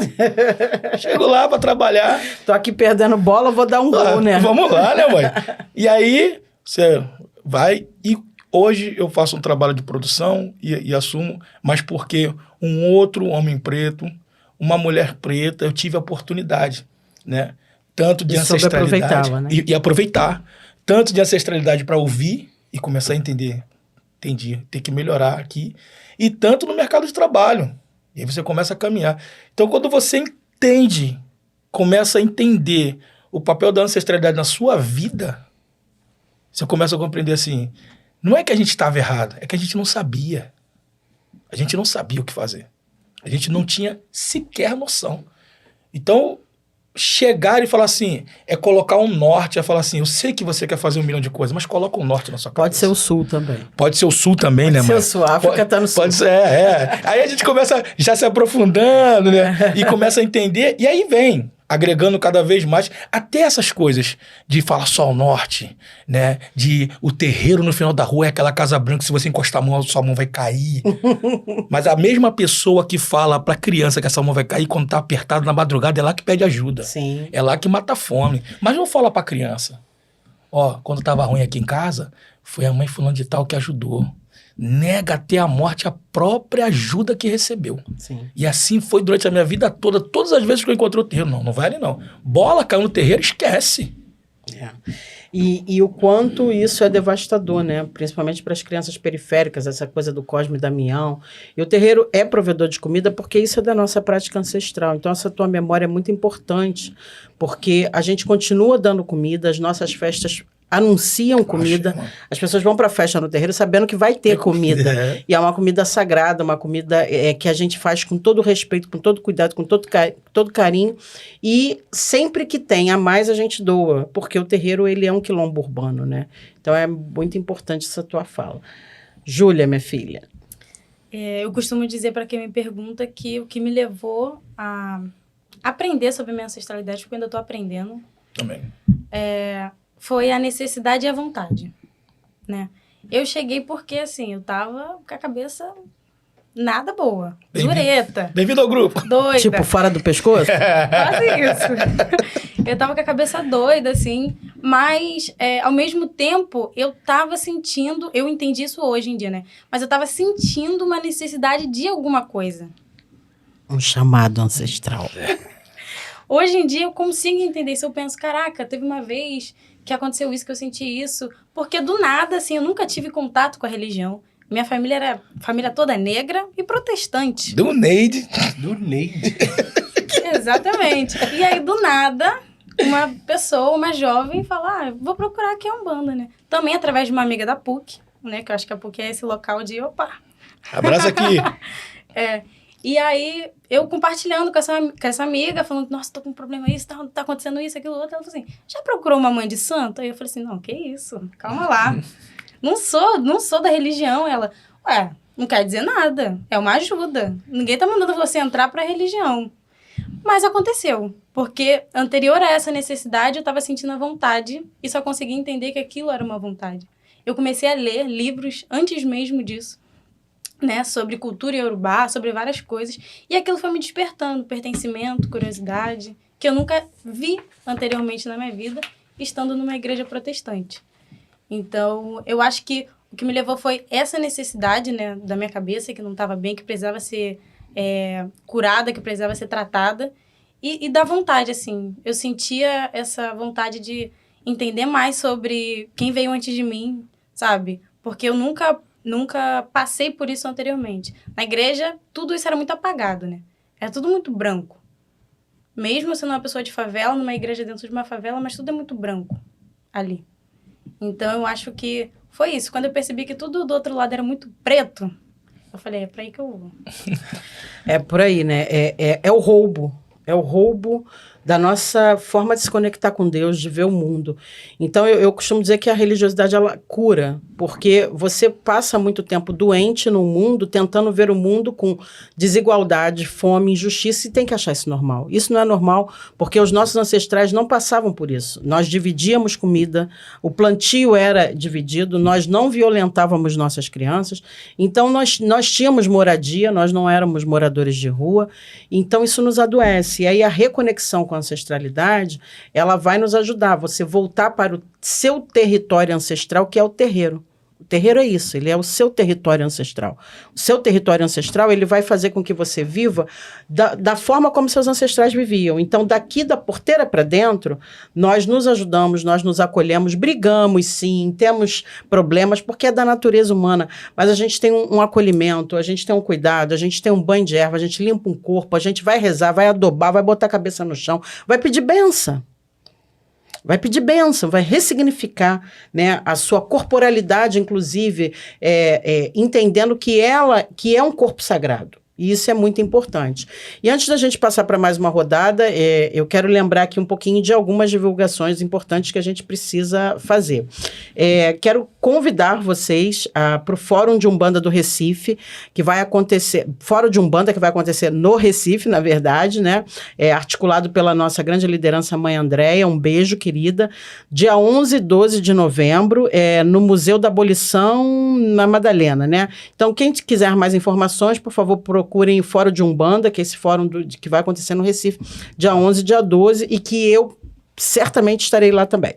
D: Chego lá pra trabalhar.
A: Tô aqui perdendo bola, vou dar um gol, né?
D: Vamos lá, né, mãe? E aí, você vai... E hoje eu faço um trabalho de produção e assumo, mas porque um outro homem preto, uma mulher preta, eu tive a oportunidade, né? Tanto de ancestralidade...
A: Né?
D: E aproveitar. Tanto de ancestralidade para ouvir e começar a entender. Entendi, tem que melhorar aqui. E tanto no mercado de trabalho. E aí você começa a caminhar. Então, quando você entende, começa a entender o papel da ancestralidade na sua vida, você começa a compreender assim, não é que a gente estava errado, é que a gente não sabia. A gente não sabia o que fazer. A gente não tinha sequer noção. Então, chegar e falar assim, é colocar um norte, é falar assim, eu sei que você quer fazer 1 milhão de coisas, mas coloca um norte na sua cabeça.
A: Pode ser o Sul também.
D: Pode ser o Sul também, né, mãe?
A: Pode ser o Sul, a África tá no Sul.
D: Pode ser, Aí a gente começa já se aprofundando, né? E começa a entender, e aí vem agregando cada vez mais, até essas coisas de falar só o norte, né? De o terreiro no final da rua é aquela casa branca, se você encostar a mão, sua mão vai cair. Mas a mesma pessoa que fala pra criança que essa mão vai cair quando tá apertado na madrugada, é lá que pede ajuda.
A: Sim.
D: É lá que mata a fome. Mas não fala pra criança. Ó, quando tava ruim aqui em casa, foi a mãe fulano de tal que ajudou. Nega até a morte a própria ajuda que recebeu.
A: Sim.
D: E assim foi durante a minha vida toda, todas as vezes que eu encontrei o terreiro. Não vale não. Bola caiu no terreiro, esquece.
A: É. E o quanto isso é devastador, né? Principalmente para as crianças periféricas, essa coisa do Cosme e Damião. E o terreiro é provedor de comida porque isso é da nossa prática ancestral. Então, essa tua memória é muito importante, porque a gente continua dando comida, as nossas festas anunciam comida, as pessoas vão para a festa no terreiro sabendo que vai ter comida. E é uma comida sagrada, uma comida que a gente faz com todo respeito, com todo cuidado, com todo carinho. E sempre que tem a mais, a gente doa, porque o terreiro ele é um quilombo urbano, né? Então é muito importante essa tua fala. Júlia, minha filha.
C: Eu costumo dizer para quem me pergunta que o que me levou a aprender sobre minha ancestralidade, porque eu ainda estou aprendendo,
D: Também.
C: Foi a necessidade e a vontade, né? Eu cheguei porque, assim, eu tava com a cabeça nada boa. Zureta.
D: Bem-vindo ao grupo.
C: Doida.
A: Tipo, fora do pescoço?
C: Quase isso. Eu tava com a cabeça doida, assim, mas, ao mesmo tempo, eu tava sentindo, eu entendi isso hoje em dia, né? Mas eu tava sentindo uma necessidade de alguma coisa.
A: Um chamado ancestral.
C: Hoje em dia, eu consigo entender isso. Eu penso, caraca, teve uma vez que aconteceu isso, que eu senti isso. Porque do nada, assim, eu nunca tive contato com a religião. Minha família era família toda negra e protestante.
D: Do Neide.
C: Exatamente. E aí, do nada, uma pessoa, uma jovem, fala, vou procurar aqui a Umbanda, né? Também através de uma amiga da PUC, né? Que eu acho que a PUC é esse local de, opa.
D: Abraço aqui.
C: E aí, eu compartilhando com essa amiga, falando, nossa, tô com um problema isso, tá acontecendo isso, aquilo, outro. Ela falou assim, já procurou uma mãe de santo? Aí eu falei assim, não, que isso? Calma lá. Não sou da religião. Ela, não quer dizer nada. É uma ajuda. Ninguém tá mandando você entrar pra religião. Mas aconteceu. Porque anterior a essa necessidade, eu tava sentindo a vontade e só consegui entender que aquilo era uma vontade. Eu comecei a ler livros antes mesmo disso, né, sobre cultura iorubá, sobre várias coisas, e aquilo foi me despertando, pertencimento, curiosidade, que eu nunca vi anteriormente na minha vida, estando numa igreja protestante. Então, eu acho que o que me levou foi essa necessidade, né, da minha cabeça, que não estava bem, que precisava ser curada, que precisava ser tratada, e da vontade, assim. Eu sentia essa vontade de entender mais sobre quem veio antes de mim, sabe? Porque eu nunca passei por isso anteriormente. Na igreja, tudo isso era muito apagado, né? Era tudo muito branco. Mesmo sendo uma pessoa de favela, numa igreja dentro de uma favela, mas tudo é muito branco ali. Então, eu acho que foi isso. Quando eu percebi que tudo do outro lado era muito preto, eu falei, é pra aí que eu vou.
A: É por aí, né? É o roubo. É o roubo da nossa forma de se conectar com Deus, de ver o mundo. Então, eu costumo dizer que a religiosidade, ela cura, porque você passa muito tempo doente no mundo, tentando ver o mundo com desigualdade, fome, injustiça, e tem que achar isso normal. Isso não é normal, porque os nossos ancestrais não passavam por isso. Nós dividíamos comida, o plantio era dividido, nós não violentávamos nossas crianças, então nós tínhamos moradia, nós não éramos moradores de rua, então isso nos adoece. E aí a reconexão com a ancestralidade, ela vai nos ajudar, você voltar para o seu território ancestral, que é o terreiro. O terreiro é isso, ele é o seu território ancestral. O seu território ancestral, ele vai fazer com que você viva da forma como seus ancestrais viviam. Então, daqui da porteira para dentro, nós nos ajudamos, nós nos acolhemos, brigamos sim, temos problemas, porque é da natureza humana, mas a gente tem um acolhimento, a gente tem um cuidado, a gente tem um banho de erva, a gente limpa um corpo, a gente vai rezar, vai adobar, vai botar a cabeça no chão, vai pedir bênção. Vai pedir bênção, vai ressignificar, né, a sua corporalidade, inclusive, entendendo que é um corpo sagrado. E isso é muito importante. E antes da gente passar para mais uma rodada, eu quero lembrar aqui um pouquinho de algumas divulgações importantes que a gente precisa fazer. Quero convidar vocês para o Fórum de Umbanda do Recife, que vai acontecer... Fórum de Umbanda que vai acontecer no Recife, na verdade, né? Articulado pela nossa grande liderança, Mãe Andréia. Um beijo, querida. Dia 11 e 12 de novembro, no Museu da Abolição, na Madalena, né? Então, quem quiser mais informações, por favor, procurem o Fórum de Umbanda, que é esse fórum que vai acontecer no Recife, dia 11 e dia 12, e que eu certamente estarei lá também.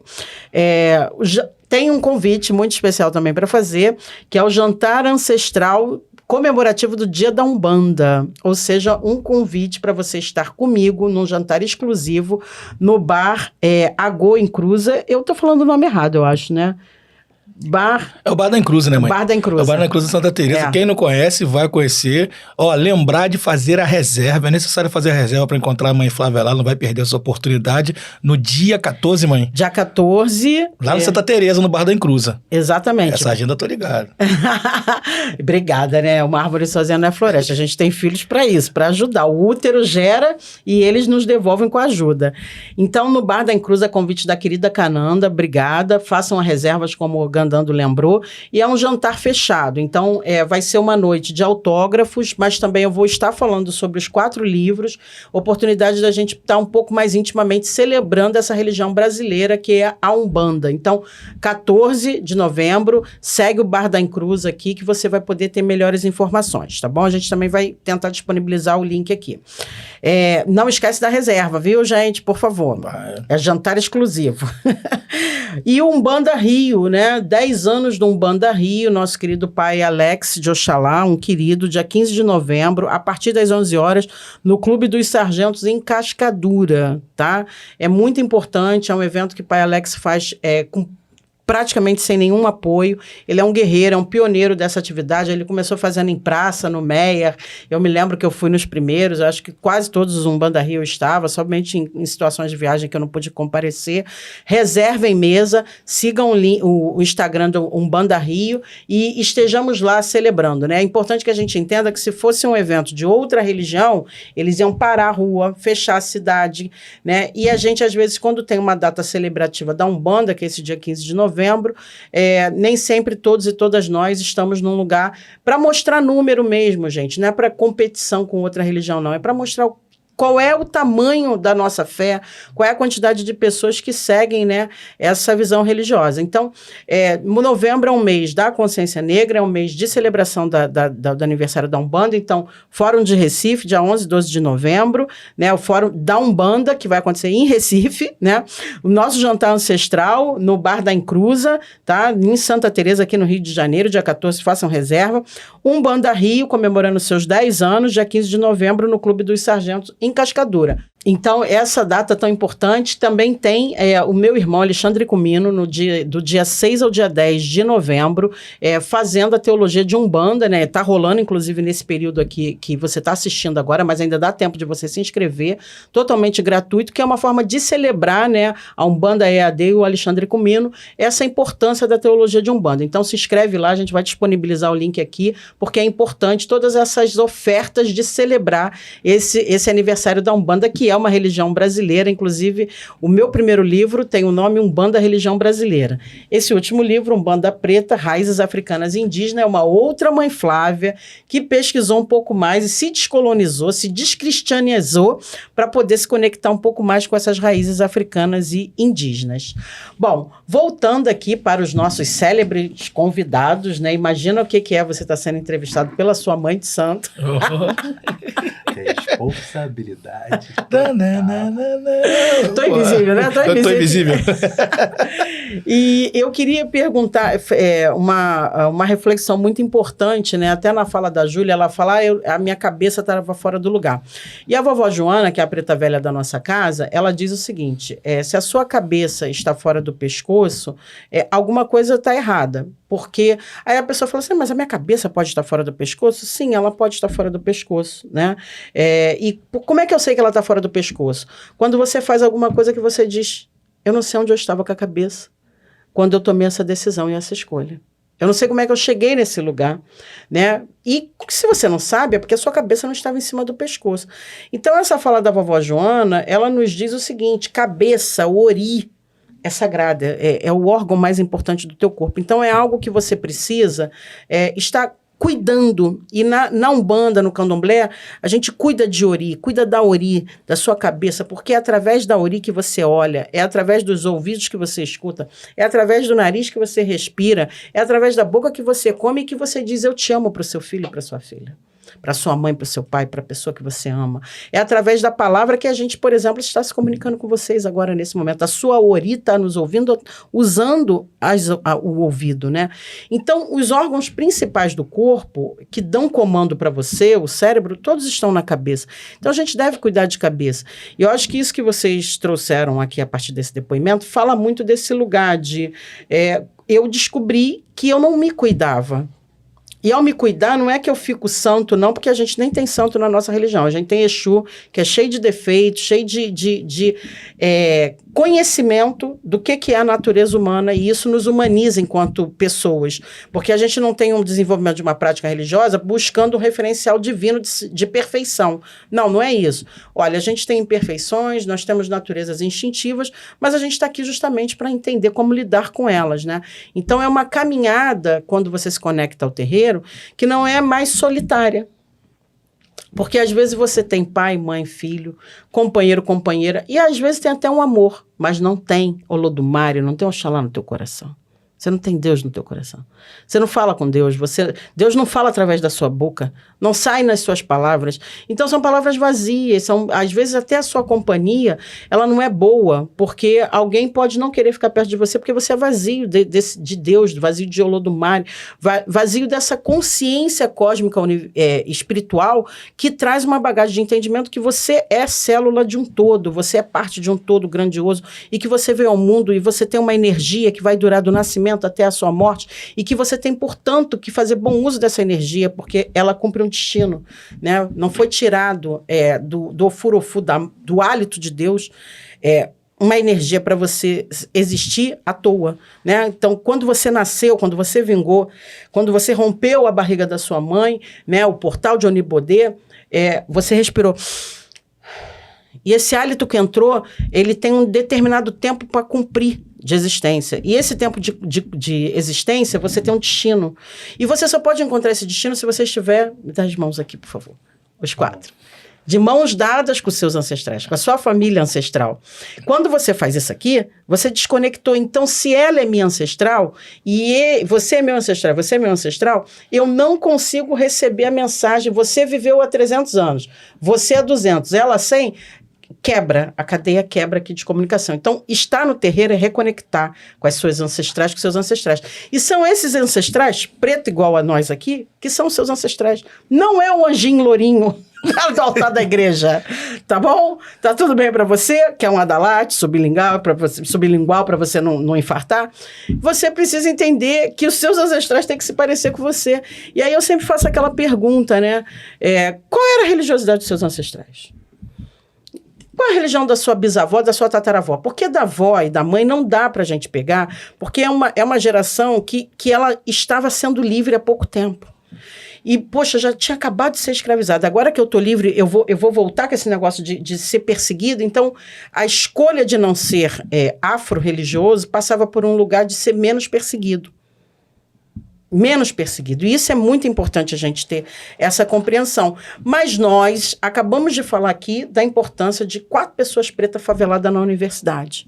A: Tem um convite muito especial também para fazer, que é o jantar ancestral comemorativo do Dia da Umbanda, ou seja, um convite para você estar comigo num jantar exclusivo no bar Agô em Cruza. Eu tô falando o nome errado, eu acho, né?
D: É o Bar da Encruza, né, mãe?
A: Bar da Encruza.
D: É o Bar da Encruza em Santa Teresa. Quem não conhece, vai conhecer. Lembrar de fazer a reserva. É necessário fazer a reserva para encontrar a mãe Flávia lá. Não vai perder essa oportunidade. No dia 14, mãe.
A: Dia 14.
D: Lá no Santa Teresa, no Bar da Encruza.
A: Exatamente.
D: Essa agenda eu tô ligado.
A: Obrigada, né? Uma árvore sozinha não é floresta. A gente tem filhos para isso, para ajudar. O útero gera e eles nos devolvem com ajuda. Então, no Bar da Encruza, convite da querida Cananda. Obrigada. Façam as reservas como o Gandando lembrou, e é um jantar fechado, então vai ser uma noite de autógrafos, mas também eu vou estar falando sobre os 4 livros, oportunidade da gente estar um pouco mais intimamente celebrando essa religião brasileira que é a Umbanda. Então, 14 de novembro, segue o Bar da Encruz aqui, que você vai poder ter melhores informações, tá bom? A gente também vai tentar disponibilizar o link aqui. Não esquece da reserva, viu, gente? Por favor. É jantar exclusivo. E o Umbanda Rio, né? 10 anos do Umbanda Rio, nosso querido pai Alex de Oxalá, um querido, dia 15 de novembro, a partir das 11 horas, no Clube dos Sargentos, em Cascadura, tá? É muito importante, é um evento que o pai Alex faz com praticamente sem nenhum apoio. Ele é um guerreiro, é um pioneiro dessa atividade. Ele começou fazendo em praça, no Meier. Eu me lembro que eu fui nos primeiros, eu acho que quase todos os Umbanda Rio eu estava, somente em situações de viagem que eu não pude comparecer. Reservem mesa, sigam o Instagram do Umbanda Rio e estejamos lá celebrando, né? É importante que a gente entenda que se fosse um evento de outra religião, eles iam parar a rua, fechar a cidade, né? E a gente, às vezes, quando tem uma data celebrativa da Umbanda, que é esse dia 15 de novembro, nem sempre todos e todas nós estamos num lugar para mostrar número mesmo, gente. Não é para competição com outra religião, não. É para mostrar qual é o tamanho da nossa fé, qual é a quantidade de pessoas que seguem, né, essa visão religiosa. Então, novembro é um mês da consciência negra, é um mês de celebração do aniversário da Umbanda. Então, Fórum de Recife, dia 11 e 12 de novembro, né, o Fórum da Umbanda, que vai acontecer em Recife, né, o nosso jantar ancestral no Bar da Encruza, tá, em Santa Teresa, aqui no Rio de Janeiro, dia 14, façam reserva. Umbanda Rio, comemorando seus 10 anos, dia 15 de novembro, no Clube dos Sargentos, em em Cascadura. Então, essa data tão importante também tem o meu irmão Alexandre Comino, do dia 6 ao dia 10 de novembro, fazendo a teologia de Umbanda, né? Está rolando, inclusive, nesse período aqui que você está assistindo agora, mas ainda dá tempo de você se inscrever, totalmente gratuito, que é uma forma de celebrar, né, a Umbanda EAD e o Alexandre Comino, essa importância da teologia de Umbanda. Então, se inscreve lá, a gente vai disponibilizar o link aqui, porque é importante todas essas ofertas de celebrar esse aniversário da Umbanda, que é uma religião brasileira. Inclusive, o meu primeiro livro tem o nome Umbanda, Religião Brasileira. Esse último livro, Umbanda Preta, Raízes Africanas e Indígenas, é uma outra mãe Flávia que pesquisou um pouco mais e se descolonizou, se descristianizou para poder se conectar um pouco mais com essas raízes africanas e indígenas. Bom, voltando aqui para os nossos célebres convidados, né? Imagina o que é você estar sendo entrevistado pela sua mãe de santo.
B: Responsabilidade.
A: Tô invisível, né?
D: Tô invisível.
A: E eu queria perguntar uma reflexão muito importante, né? Até na fala da Júlia, ela fala, a minha cabeça estava fora do lugar. E a vovó Joana, que é a preta velha da nossa casa, ela diz o seguinte, se a sua cabeça está fora do pescoço, alguma coisa está errada. Porque aí a pessoa fala assim, mas a minha cabeça pode estar fora do pescoço? Sim, ela pode estar fora do pescoço, né? E como é que eu sei que ela está fora do pescoço? Quando você faz alguma coisa que você diz, eu não sei onde eu estava com a cabeça quando eu tomei essa decisão e essa escolha. Eu não sei como é que eu cheguei nesse lugar, né? E se você não sabe, é porque a sua cabeça não estava em cima do pescoço. Então, essa fala da vovó Joana, ela nos diz o seguinte, cabeça, ori, é sagrada, é o órgão mais importante do teu corpo. Então, é algo que você precisa estar cuidando. E na Umbanda, no Candomblé, a gente cuida de ori, cuida da ori, da sua cabeça, porque é através da ori que você olha, é através dos ouvidos que você escuta, é através do nariz que você respira, é através da boca que você come e que você diz eu te amo para o seu filho e para sua filha. Para sua mãe, para o seu pai, para a pessoa que você ama. É através da palavra que a gente, por exemplo, está se comunicando com vocês agora nesse momento. A sua ori está nos ouvindo, usando o ouvido, né? Então, os órgãos principais do corpo que dão comando para você, o cérebro, todos estão na cabeça. Então, a gente deve cuidar de cabeça. E eu acho que isso que vocês trouxeram aqui a partir desse depoimento fala muito desse lugar de... eu descobri que eu não me cuidava. E ao me cuidar, não é que eu fico santo, não, porque a gente nem tem santo na nossa religião. A gente tem Exu, que é cheio de defeitos, cheio de conhecimento do que é a natureza humana, e isso nos humaniza enquanto pessoas. Porque a gente não tem um desenvolvimento de uma prática religiosa buscando um referencial divino de perfeição. Não, não é isso. Olha, a gente tem imperfeições, nós temos naturezas instintivas, mas a gente está aqui justamente para entender como lidar com elas, né? Então, é uma caminhada, quando você se conecta ao terreiro, que não é mais solitária. Porque às vezes você tem pai, mãe, filho, companheiro, companheira, e às vezes tem até um amor, mas não tem Olodumare, não tem Oxalá no teu coração. Você não tem Deus no teu coração. Você não fala com Deus. Deus não fala através da sua boca. Não sai nas suas palavras. Então, são palavras vazias. Às vezes, até a sua companhia, ela não é boa, porque alguém pode não querer ficar perto de você, porque você é vazio de Deus, vazio de Olodumare, vazio dessa consciência cósmica espiritual que traz uma bagagem de entendimento que você é célula de um todo, você é parte de um todo grandioso e que você veio ao mundo e você tem uma energia que vai durar do nascimento até a sua morte, e que você tem, portanto, que fazer bom uso dessa energia, porque ela cumpre um destino, né? Não foi tirado do ofuro-ofuro, do hálito de Deus, uma energia para você existir à toa, né? Então, quando você nasceu, quando você vingou, quando você rompeu a barriga da sua mãe, né, o portal de Onibodê, você respirou. E esse hálito que entrou, ele tem um determinado tempo para cumprir de existência. E esse tempo de existência, você tem um destino. E você só pode encontrar esse destino se você estiver... Me dá as mãos aqui, por favor. Os 4. De mãos dadas com os seus ancestrais, com a sua família ancestral. Quando você faz isso aqui, você desconectou. Então, se ela é minha ancestral, e você é meu ancestral, você é meu ancestral, eu não consigo receber a mensagem, você viveu há 300 anos, você há 200, ela 100... quebra, a cadeia quebra aqui de comunicação. Então, estar no terreiro é reconectar com as suas ancestrais, com seus ancestrais. E são esses ancestrais, preto igual a nós aqui, que são os seus ancestrais. Não é o anjinho lourinho do altar da igreja. Tá bom? Tá tudo bem para você? Quer um Adalate sublingual para você não infartar? Você precisa entender que os seus ancestrais têm que se parecer com você. E aí eu sempre faço aquela pergunta, né? Qual era a religiosidade dos seus ancestrais? Qual a religião da sua bisavó, da sua tataravó? Porque da avó e da mãe não dá pra gente pegar, porque é uma geração que ela estava sendo livre há pouco tempo. E, poxa, já tinha acabado de ser escravizada. Agora que eu tô livre, eu vou voltar com esse negócio de ser perseguido. Então, a escolha de não ser afro-religioso passava por um lugar de ser menos perseguido. Menos perseguido. E isso é muito importante a gente ter essa compreensão. Mas nós acabamos de falar aqui da importância de 4 pessoas pretas faveladas na universidade.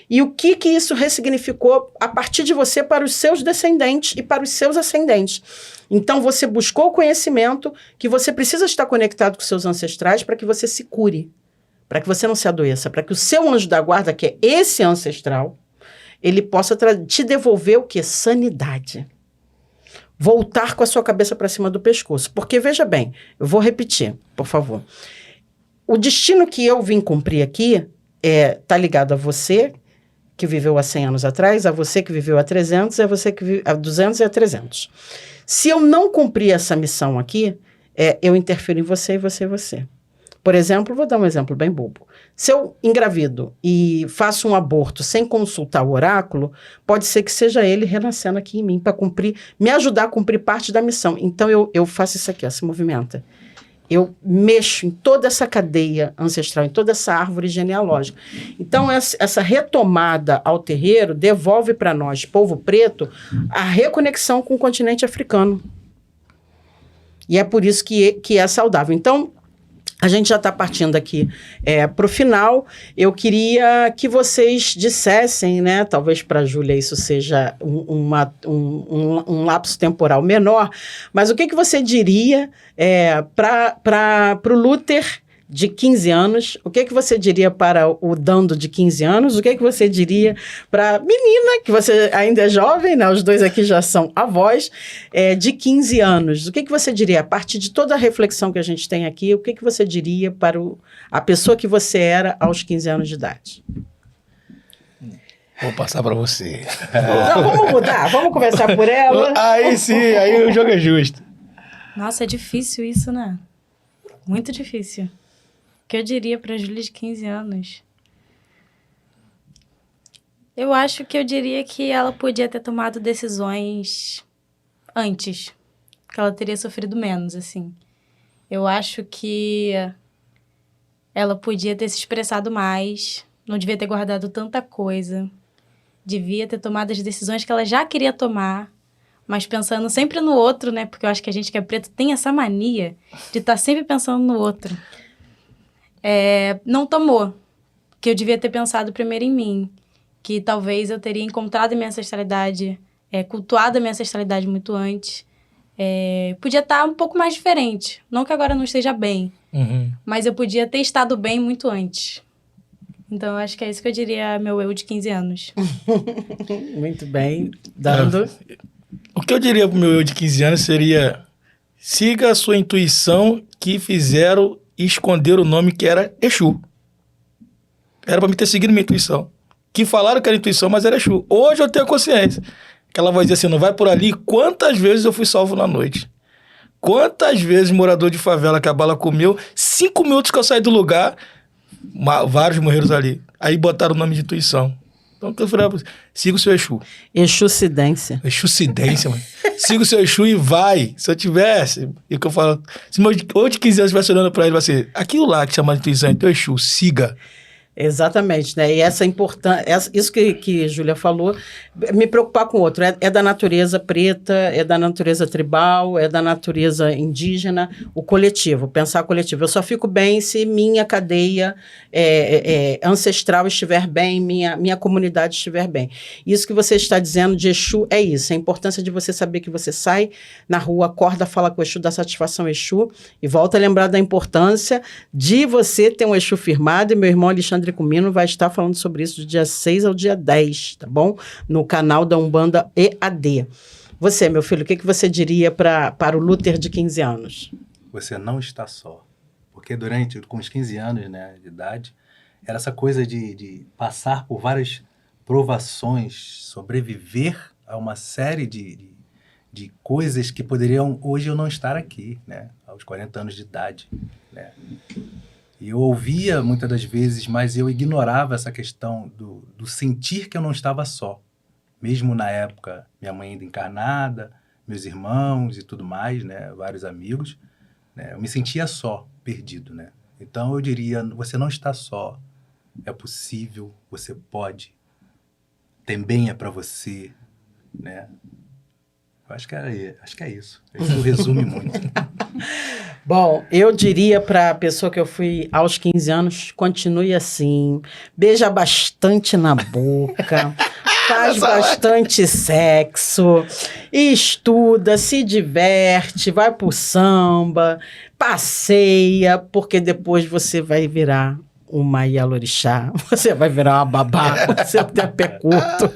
A: E o que isso ressignificou a partir de você para os seus descendentes e para os seus ascendentes. Então, você buscou o conhecimento que você precisa estar conectado com seus ancestrais para que você se cure, para que você não se adoeça, para que o seu anjo da guarda, que é esse ancestral, ele possa te devolver o quê? Sanidade. Voltar com a sua cabeça para cima do pescoço. Porque, veja bem, eu vou repetir, por favor. O destino que eu vim cumprir aqui está ligado a você, que viveu há 100 anos atrás, a você que viveu há 300, a você que viveu há 200 e há 300. Se eu não cumprir essa missão aqui, eu interfiro em você e você e você. Por exemplo, vou dar um exemplo bem bobo. Se eu engravido e faço um aborto sem consultar o oráculo, pode ser que seja ele renascendo aqui em mim para me ajudar a cumprir parte da missão. Então, eu faço isso aqui, ó, se movimenta. Eu mexo em toda essa cadeia ancestral, em toda essa árvore genealógica. Então, essa retomada ao terreiro devolve para nós, povo preto, a reconexão com o continente africano. E é por isso que é saudável. Então, a gente já está partindo aqui para o final. Eu queria que vocês dissessem, né? Talvez para a Júlia isso seja um lapso temporal menor, mas o que você diria para o Luther de 15 anos? O que você diria para o Dando de 15 anos? O que você diria para a menina, que você ainda é jovem, né? Os dois aqui já são avós, de 15 anos. O que você diria, a partir de toda a reflexão que a gente tem aqui, o que você diria para a pessoa que você era aos 15 anos de idade?
D: Vou passar para você.
A: Não, vamos mudar, vamos conversar por ela.
D: Aí sim, aí o jogo é justo.
C: Nossa, é difícil isso, né? Muito difícil. O que eu diria para a Júlia de 15 anos? Eu acho que eu diria que ela podia ter tomado decisões antes, que ela teria sofrido menos, assim. Eu acho que ela podia ter se expressado mais, não devia ter guardado tanta coisa, devia ter tomado as decisões que ela já queria tomar, mas pensando sempre no outro, né? Porque eu acho que a gente que é preto tem essa mania de estar sempre pensando no outro. Não tomou, que eu devia ter pensado primeiro em mim, que talvez eu teria encontrado a minha ancestralidade, cultuado a minha ancestralidade muito antes. Podia estar um pouco mais diferente, não que agora não esteja bem, mas eu podia ter estado bem muito antes. Então, eu acho que é isso que eu diria meu eu de 15 anos.
A: Muito bem, Dando.
D: O que eu diria pro meu eu de 15 anos seria: siga a sua intuição, que fizeram esconder o nome que era Exu. Era pra me ter seguido minha intuição. Que falaram que era intuição, mas era Exu. Hoje eu tenho consciência. Que ela vai dizer assim: não vai por ali. Quantas vezes eu fui salvo na noite? Quantas vezes morador de favela que a bala comeu, 5 minutos que eu saí do lugar, vários morreram ali. Aí botaram o nome de intuição. Então, o que eu falei: siga o seu Exu.
A: Exucidência.
D: Exucidência, mano. Siga o seu Exu e vai. Se eu tivesse, e o que eu falo, se meu ou de 15 anos estivesse olhando pra ele, vai ser aquilo lá que chama de intuição, então Exu, siga.
A: Exatamente, né? E essa importância, isso que Júlia falou, me preocupar com o outro, é da natureza preta, é da natureza tribal, é da natureza indígena, o coletivo, pensar coletivo. Eu só fico bem se minha cadeia ancestral estiver bem, minha comunidade estiver bem. Isso que você está dizendo de Exu é isso, a importância de você saber que você sai na rua, acorda, fala com o Exu, dá satisfação ao Exu, e volta a lembrar da importância de você ter um Exu firmado, e meu irmão Alexandre Comino vai estar falando sobre isso do dia 6 ao dia 10, tá bom? No canal da Umbanda EAD. Você, meu filho, o que você diria para o Luther de 15 anos?
B: você não está só. Porque com os 15 anos, né, de idade, era essa coisa de passar por várias provações, sobreviver a uma série de coisas que poderiam hoje eu não estar aqui, né, aos 40 anos de idade, né. E eu ouvia muitas das vezes, mas eu ignorava essa questão do sentir que eu não estava só. Mesmo na época, minha mãe ainda encarnada, meus irmãos e tudo mais, né, vários amigos, né, eu me sentia só, perdido, né. Então eu diria, você não está só, é possível, você pode, também é para você, né. Acho que é isso. Isso resume muito.
A: Bom, eu diria para a pessoa que eu fui aos 15 anos, continue assim, beija bastante na boca, faz bastante sexo, estuda, se diverte, vai pro samba, passeia, porque depois você vai virar uma Ialorixá, você vai virar uma babá, você tem pé curto.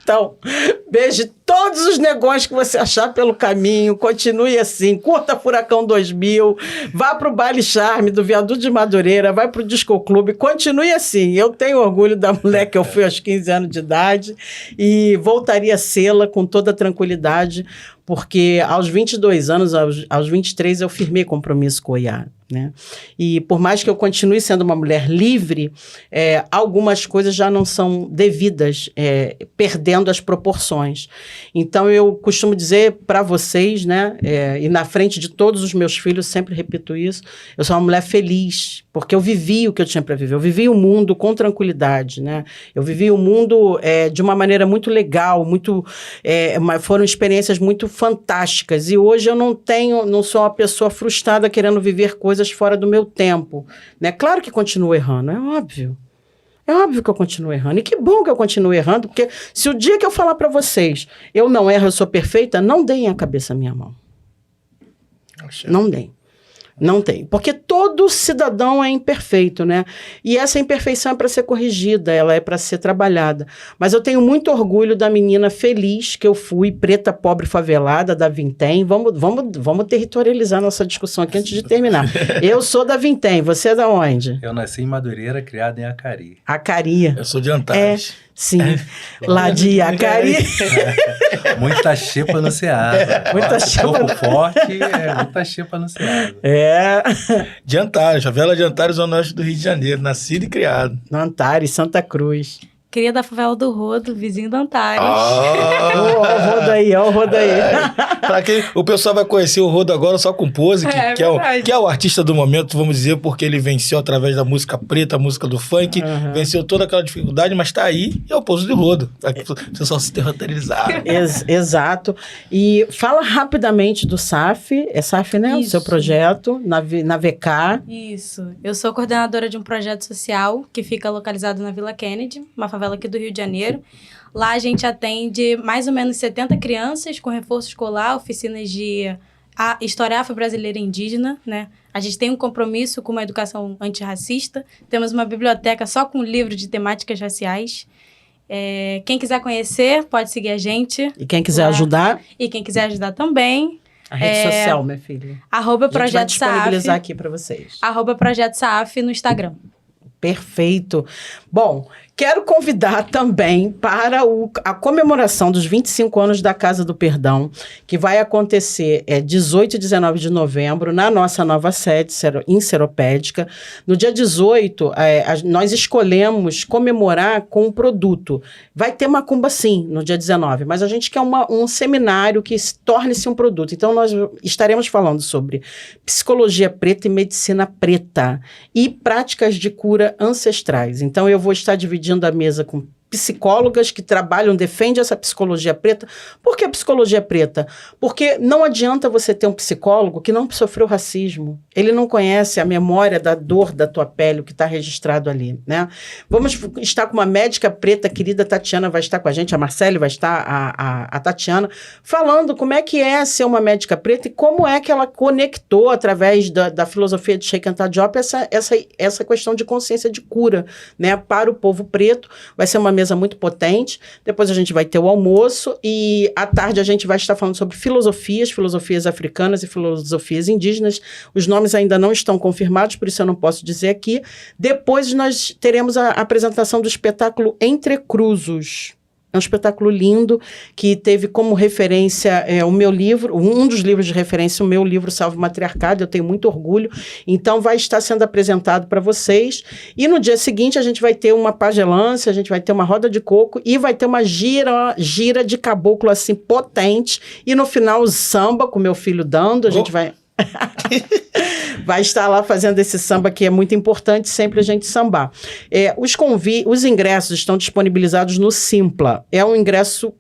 A: Então, beije todos os negócios que você achar pelo caminho, continue assim, curta Furacão 2000, vá pro Baile Charme do Viaduto de Madureira, vai pro Disco Clube, continue assim. Eu tenho orgulho da mulher que eu fui aos 15 anos de idade e voltaria a sê-la com toda tranquilidade, porque aos 22 anos, aos 23, eu firmei compromisso com o Iá, né? E por mais que eu continue sendo uma mulher livre, algumas coisas já não são devidas, perdendo as proporções. Então, eu costumo dizer para vocês, né, e na frente de todos os meus filhos, sempre repito isso, eu sou uma mulher feliz, porque eu vivi o que eu tinha para viver. Eu vivi o mundo com tranquilidade, né? Eu vivi o mundo de uma maneira muito legal, foram experiências muito fantásticas. E hoje eu não sou uma pessoa frustrada querendo viver coisas fora do meu tempo, né? Claro que continuo errando, é óbvio. É óbvio que eu continuo errando. E que bom que eu continuo errando, porque se o dia que eu falar para vocês, eu não erro, eu sou perfeita, não deem a cabeça à minha mão. Não deem. Não tem. Porque todo cidadão é imperfeito, né? E essa imperfeição é para ser corrigida, ela é para ser trabalhada. Mas eu tenho muito orgulho da menina feliz que eu fui, preta, pobre, favelada, da Vintém. Vamos territorializar nossa discussão aqui antes de terminar. Eu sou da Vintém, você é da onde?
B: Eu nasci em Madureira, criado em Acari.
A: Acari.
D: Eu sou de Antares.
A: Sim, lá de Acari.
B: Muita xepa no Ceasa.
A: Muita xepa.
B: Corpo forte, muita xepa no Ceasa.
D: De Antares, favela de Antares, zona oeste do Rio de Janeiro, nascido e criado.
A: No Antares, Santa Cruz.
C: Cria da favela do Rodo, vizinho do Antares.
A: Ó o Rodo aí, ó o Rodo aí.
D: Pra quem o pessoal vai conhecer o Rodo agora só com Pose, que é o artista do momento, vamos dizer, porque ele venceu através da música preta, a música do funk, venceu toda aquela dificuldade, mas tá aí e é o Pose de Rodo. O pessoal se territorializar.
A: Exato. E fala rapidamente do SAF, é SAF, né?
C: Isso.
A: O seu projeto, na VK.
C: Isso. Eu sou coordenadora de um projeto social que fica localizado na Vila Kennedy, uma favela aqui do Rio de Janeiro. Lá a gente atende mais ou menos 70 crianças com reforço escolar, oficinas de história afro-brasileira e indígena, né? A gente tem um compromisso com uma educação antirracista. Temos uma biblioteca só com livros de temáticas raciais. Quem quiser conhecer, pode seguir a gente.
A: E quem quiser ajudar?
C: E quem quiser ajudar também.
A: A rede social, minha filha.
C: @Projeto
A: vai disponibilizar
C: SAF.
A: aqui para vocês.
C: @Projeto SAF no Instagram.
A: Perfeito. Bom, quero convidar também para a comemoração dos 25 anos da Casa do Perdão, que vai acontecer 18 e 19 de novembro, na nossa nova sede em Seropédica. No dia 18, nós escolhemos comemorar com um produto. Vai ter macumba, sim, no dia 19, mas a gente quer um seminário que torne-se um produto. Então, nós estaremos falando sobre psicologia preta e medicina preta e práticas de cura ancestrais. Então, eu vou estar dividindo a mesa com psicólogas que defendem essa psicologia preta. Por que psicologia preta? Porque não adianta você ter um psicólogo que não sofreu racismo. Ele não conhece a memória da dor da tua pele, o que está registrado ali, né? Vamos estar com uma médica preta, querida Tatiana vai estar com a gente, a Marcele vai estar, a Tatiana, falando como é que é ser uma médica preta e como é que ela conectou, através da filosofia de Sheikh Anta Diop, essa questão de consciência de cura, né, para o povo preto. Vai ser uma mesa muito potente. Depois a gente vai ter o almoço e à tarde a gente vai estar falando sobre filosofias africanas e filosofias indígenas. Os nomes ainda não estão confirmados, por isso eu não posso dizer aqui. Depois nós teremos a apresentação do espetáculo Entrecruzos. É um espetáculo lindo, que teve como referência o meu livro, um dos livros de referência, o meu livro Salve Matriarcado, eu tenho muito orgulho. Então, vai estar sendo apresentado para vocês. E no dia seguinte, a gente vai ter uma pagelância, a gente vai ter uma roda de coco e vai ter uma gira de caboclo, assim, potente. E no final, o samba, com meu filho dando, a gente vai... vai estar lá fazendo esse samba que é muito importante sempre a gente sambar. Os ingressos estão disponibilizados no Simpla. É um ingresso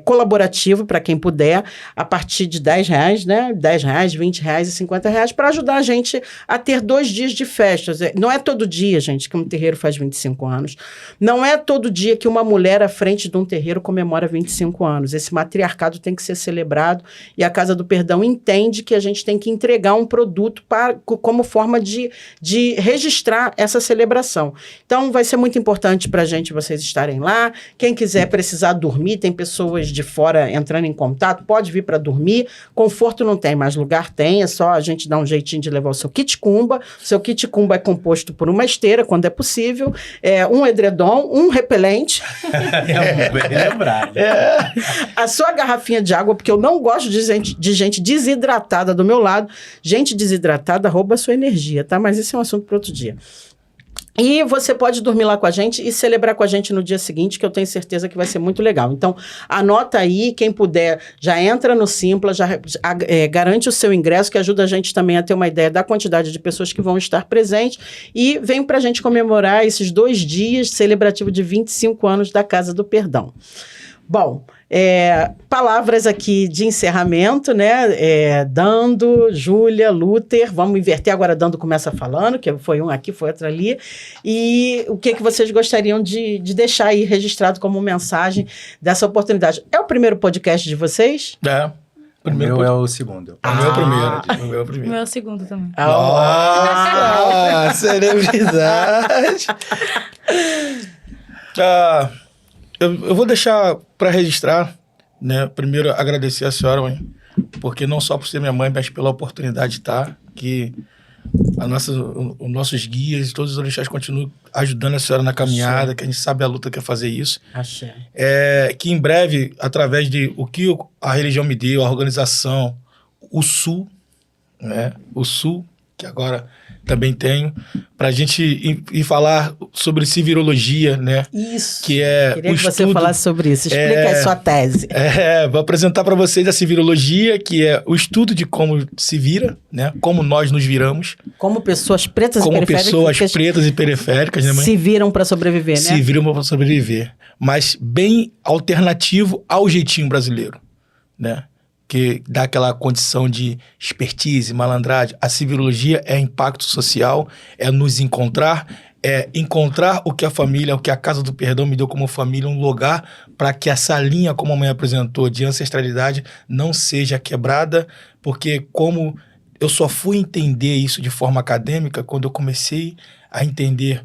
A: colaborativo para quem puder, a partir de R$10, né? R$10, R$20 e R$50 para ajudar a gente a ter 2 dias de festas. Não é todo dia, gente, que um terreiro faz 25 anos. Não é todo dia que uma mulher à frente de um terreiro comemora 25 anos. Esse matriarcado tem que ser celebrado e a Casa do Perdão entende que a gente tem que entregar um produto como forma de registrar essa celebração. Então, vai ser muito importante para a gente vocês estarem lá. Quem quiser precisar dormir, tem pessoas de fora entrando em contato, pode vir para dormir. Conforto não tem, mas lugar tem. É só a gente dar um jeitinho de levar o seu kit Kumba. O seu kit Kumba é composto por uma esteira, quando é possível, um edredom, um repelente.
B: Bem lembrado.
A: A sua garrafinha de água, porque eu não gosto de gente desidratada do meu lado. Gente desidratada rouba a sua energia, tá? Mas esse é um assunto para outro dia. E você pode dormir lá com a gente e celebrar com a gente no dia seguinte, que eu tenho certeza que vai ser muito legal. Então, anota aí, quem puder, já entra no Simpla, já garante o seu ingresso, que ajuda a gente também a ter uma ideia da quantidade de pessoas que vão estar presentes. E vem pra gente comemorar esses 2 dias celebrativos de 25 anos da Casa do Perdão. Bom, palavras aqui de encerramento, né? Dando, Júlia, Luther, vamos inverter agora. Dando começa falando, que foi um aqui, foi outro ali. E o que vocês gostariam de deixar aí registrado como mensagem dessa oportunidade? É o primeiro podcast de vocês?
B: O meu é o segundo.
D: O meu é o primeiro.
C: O meu é o segundo também.
D: Nossa, celebridade. Eu vou deixar para registrar, né? Primeiro, agradecer a senhora, mãe, porque não só por ser minha mãe, mas pela oportunidade de estar aqui. Os nossos guias e todos os orixás continuam ajudando a senhora na caminhada, que a gente sabe a luta que é fazer isso.
A: Axé.
D: Que em breve, através de o que a religião me deu, a organização, o Sul, né? O Sul, que agora também tenho, para a gente ir falar sobre civirologia, né?
A: Isso.
D: Que é
A: queria
D: o
A: que você
D: estudo,
A: falasse sobre isso. Explica aí a sua tese.
D: Vou apresentar para vocês a civirologia, que é o estudo de como se vira, né? Como nós nos viramos.
A: Como pessoas pretas e periféricas.
D: Como pessoas pretas e periféricas, né, mãe?
A: Se viram para sobreviver, né?
D: Se viram para sobreviver. Mas bem alternativo ao jeitinho brasileiro, né? Que dá aquela condição de expertise, malandragem. A civirologia é impacto social, é nos encontrar, é encontrar o que a família, o que a Casa do Perdão me deu como família, um lugar para que essa linha, como a mãe apresentou, de ancestralidade não seja quebrada, porque como eu só fui entender isso de forma acadêmica quando eu comecei a entender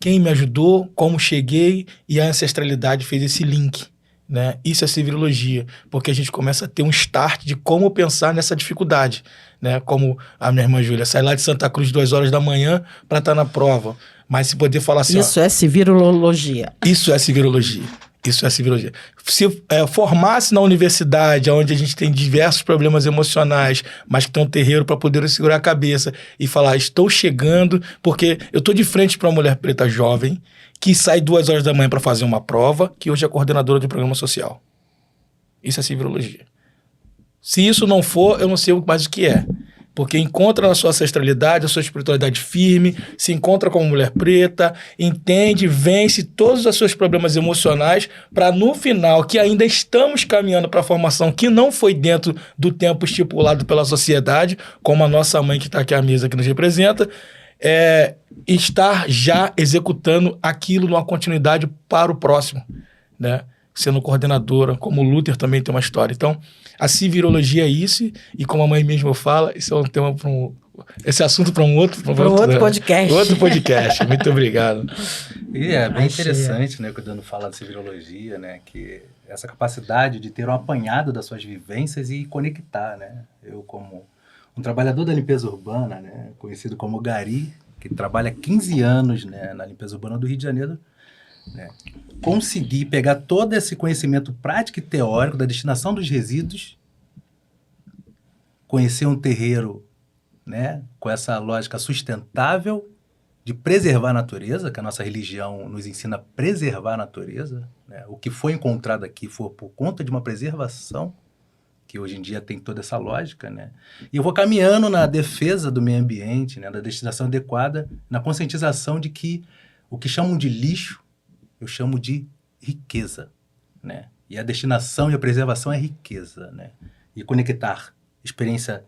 D: quem me ajudou, como cheguei, e a ancestralidade fez esse link. Né? Isso é civirologia, porque a gente começa a ter um start de como pensar nessa dificuldade, né? Como a minha irmã Júlia sai lá de Santa Cruz 2 horas da manhã para estar na prova, mas se poder falar assim...
A: Isso é civirologia.
D: Isso é civirologia. Isso é civirologia. Se formasse na universidade, onde a gente tem diversos problemas emocionais, mas que tem um terreiro para poder segurar a cabeça e falar, estou chegando, porque eu estou de frente para uma mulher preta jovem que sai 2 horas da manhã para fazer uma prova, que hoje é coordenadora de um programa social. Isso é civirologia. Se isso não for, eu não sei mais o que é. Porque encontra na sua ancestralidade, a sua espiritualidade firme, se encontra como mulher preta, entende, vence todos os seus problemas emocionais, para no final, que ainda estamos caminhando para a formação que não foi dentro do tempo estipulado pela sociedade, como a nossa mãe que está aqui à mesa, que nos representa, estar já executando aquilo numa continuidade para o próximo, né? Sendo coordenadora, como o Luther também tem uma história. Então, a civirologia é isso, e como a mãe mesma fala, isso é um tema para esse assunto para um outro
A: podcast.
D: Outro podcast. Muito obrigado.
B: E é bem
A: Axé.
B: interessante, né, quando fala de virologia, né, que essa capacidade de ter um apanhado das suas vivências e conectar, né? Eu, como um trabalhador da limpeza urbana, né, conhecido como Gari, que trabalha há 15 anos, né, na limpeza urbana do Rio de Janeiro, né, consegui pegar todo esse conhecimento prático e teórico da destinação dos resíduos, conhecer um terreiro, né, com essa lógica sustentável de preservar a natureza, que a nossa religião nos ensina a preservar a natureza, né? O que foi encontrado aqui foi por conta de uma preservação, que hoje em dia tem toda essa lógica, né? E eu vou caminhando na defesa do meio ambiente, né, da destinação adequada, na conscientização de que o que chamam de lixo, eu chamo de riqueza, né? E a destinação e a preservação é riqueza, né? E conectar experiência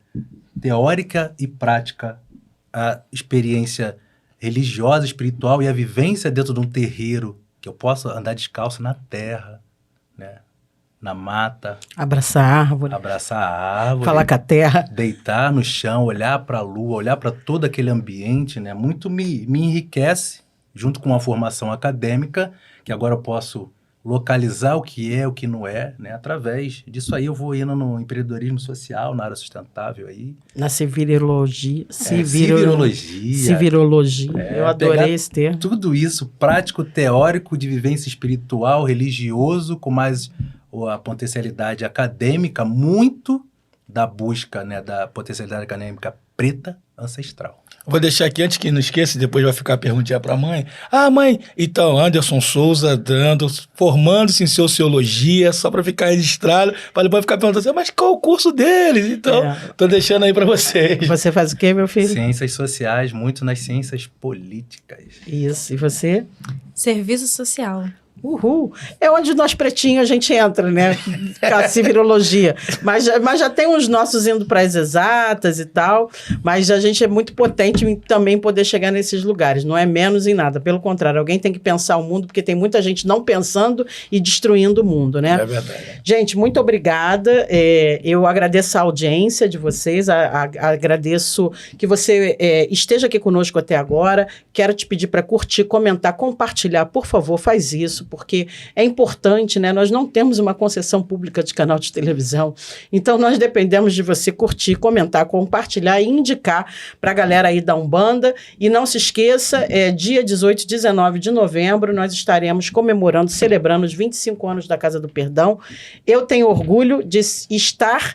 B: teórica e prática, a experiência religiosa, espiritual e a vivência dentro de um terreiro, que eu possa andar descalço na terra, né? Na mata,
A: Abraçar a árvore,
B: abraçar a árvore,
A: falar com a terra.
B: deitar no chão, olhar para a lua, olhar para todo aquele ambiente, né? Muito me enriquece, junto com uma formação acadêmica, que agora eu posso localizar o que é, o que não é, né? Através disso aí eu vou indo no empreendedorismo social, na área sustentável aí.
A: Na civirologia.
B: Civirologia.
A: Civirologia. Eu adorei
B: pegar
A: esse termo.
B: Tudo isso, prático, teórico, de vivência espiritual, religioso, com mais a potencialidade acadêmica, muito da busca, né, da potencialidade acadêmica preta ancestral.
D: Vou deixar aqui antes que não esqueça, depois vai ficar a perguntinha para a mãe. Ah, mãe, então, Anderson Souza formando-se em Sociologia, só para ficar registrado, para depois ficar perguntando assim, mas qual o curso deles? Então, tô deixando aí para vocês.
A: Você faz o quê, meu filho?
B: Ciências sociais, muito nas ciências políticas.
A: Isso. E você?
C: Serviço social.
A: Uhul. É onde nós pretinhos a gente entra, né? A civirologia. Mas já tem uns nossos indo para as exatas e tal, mas a gente é muito potente em também poder chegar nesses lugares. Não é menos em nada. Pelo contrário, alguém tem que pensar o mundo, porque tem muita gente não pensando e destruindo o mundo, né?
D: É verdade.
A: Gente, muito obrigada. Eu agradeço a audiência de vocês, agradeço que você esteja aqui conosco até agora. Quero te pedir para curtir, comentar, compartilhar. Por favor, faz isso, porque é importante, né? Nós não temos uma concessão pública de canal de televisão, então nós dependemos de você curtir, comentar, compartilhar e indicar para a galera aí da Umbanda. E não se esqueça, dia 18 e 19 de novembro, nós estaremos comemorando, celebrando os 25 anos da Casa do Perdão. Eu tenho orgulho de estar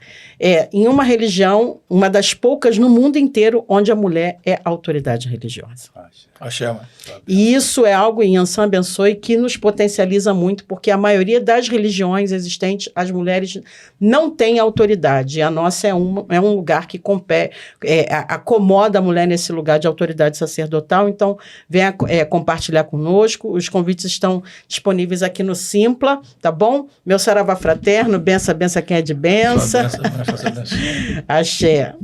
A: em uma religião, uma das poucas no mundo inteiro, onde a mulher é autoridade religiosa.
D: Axé, mãe.
A: E isso é algo em Yansan Abençoe que nos potencializa muito, porque a maioria das religiões existentes, as mulheres não têm autoridade. E a nossa é um lugar que acomoda a mulher nesse lugar de autoridade sacerdotal. Então, venha compartilhar conosco. Os convites estão disponíveis aqui no Simpla, tá bom? Meu saravá fraterno, bença quem é de bença.
D: Benção.
A: Axé.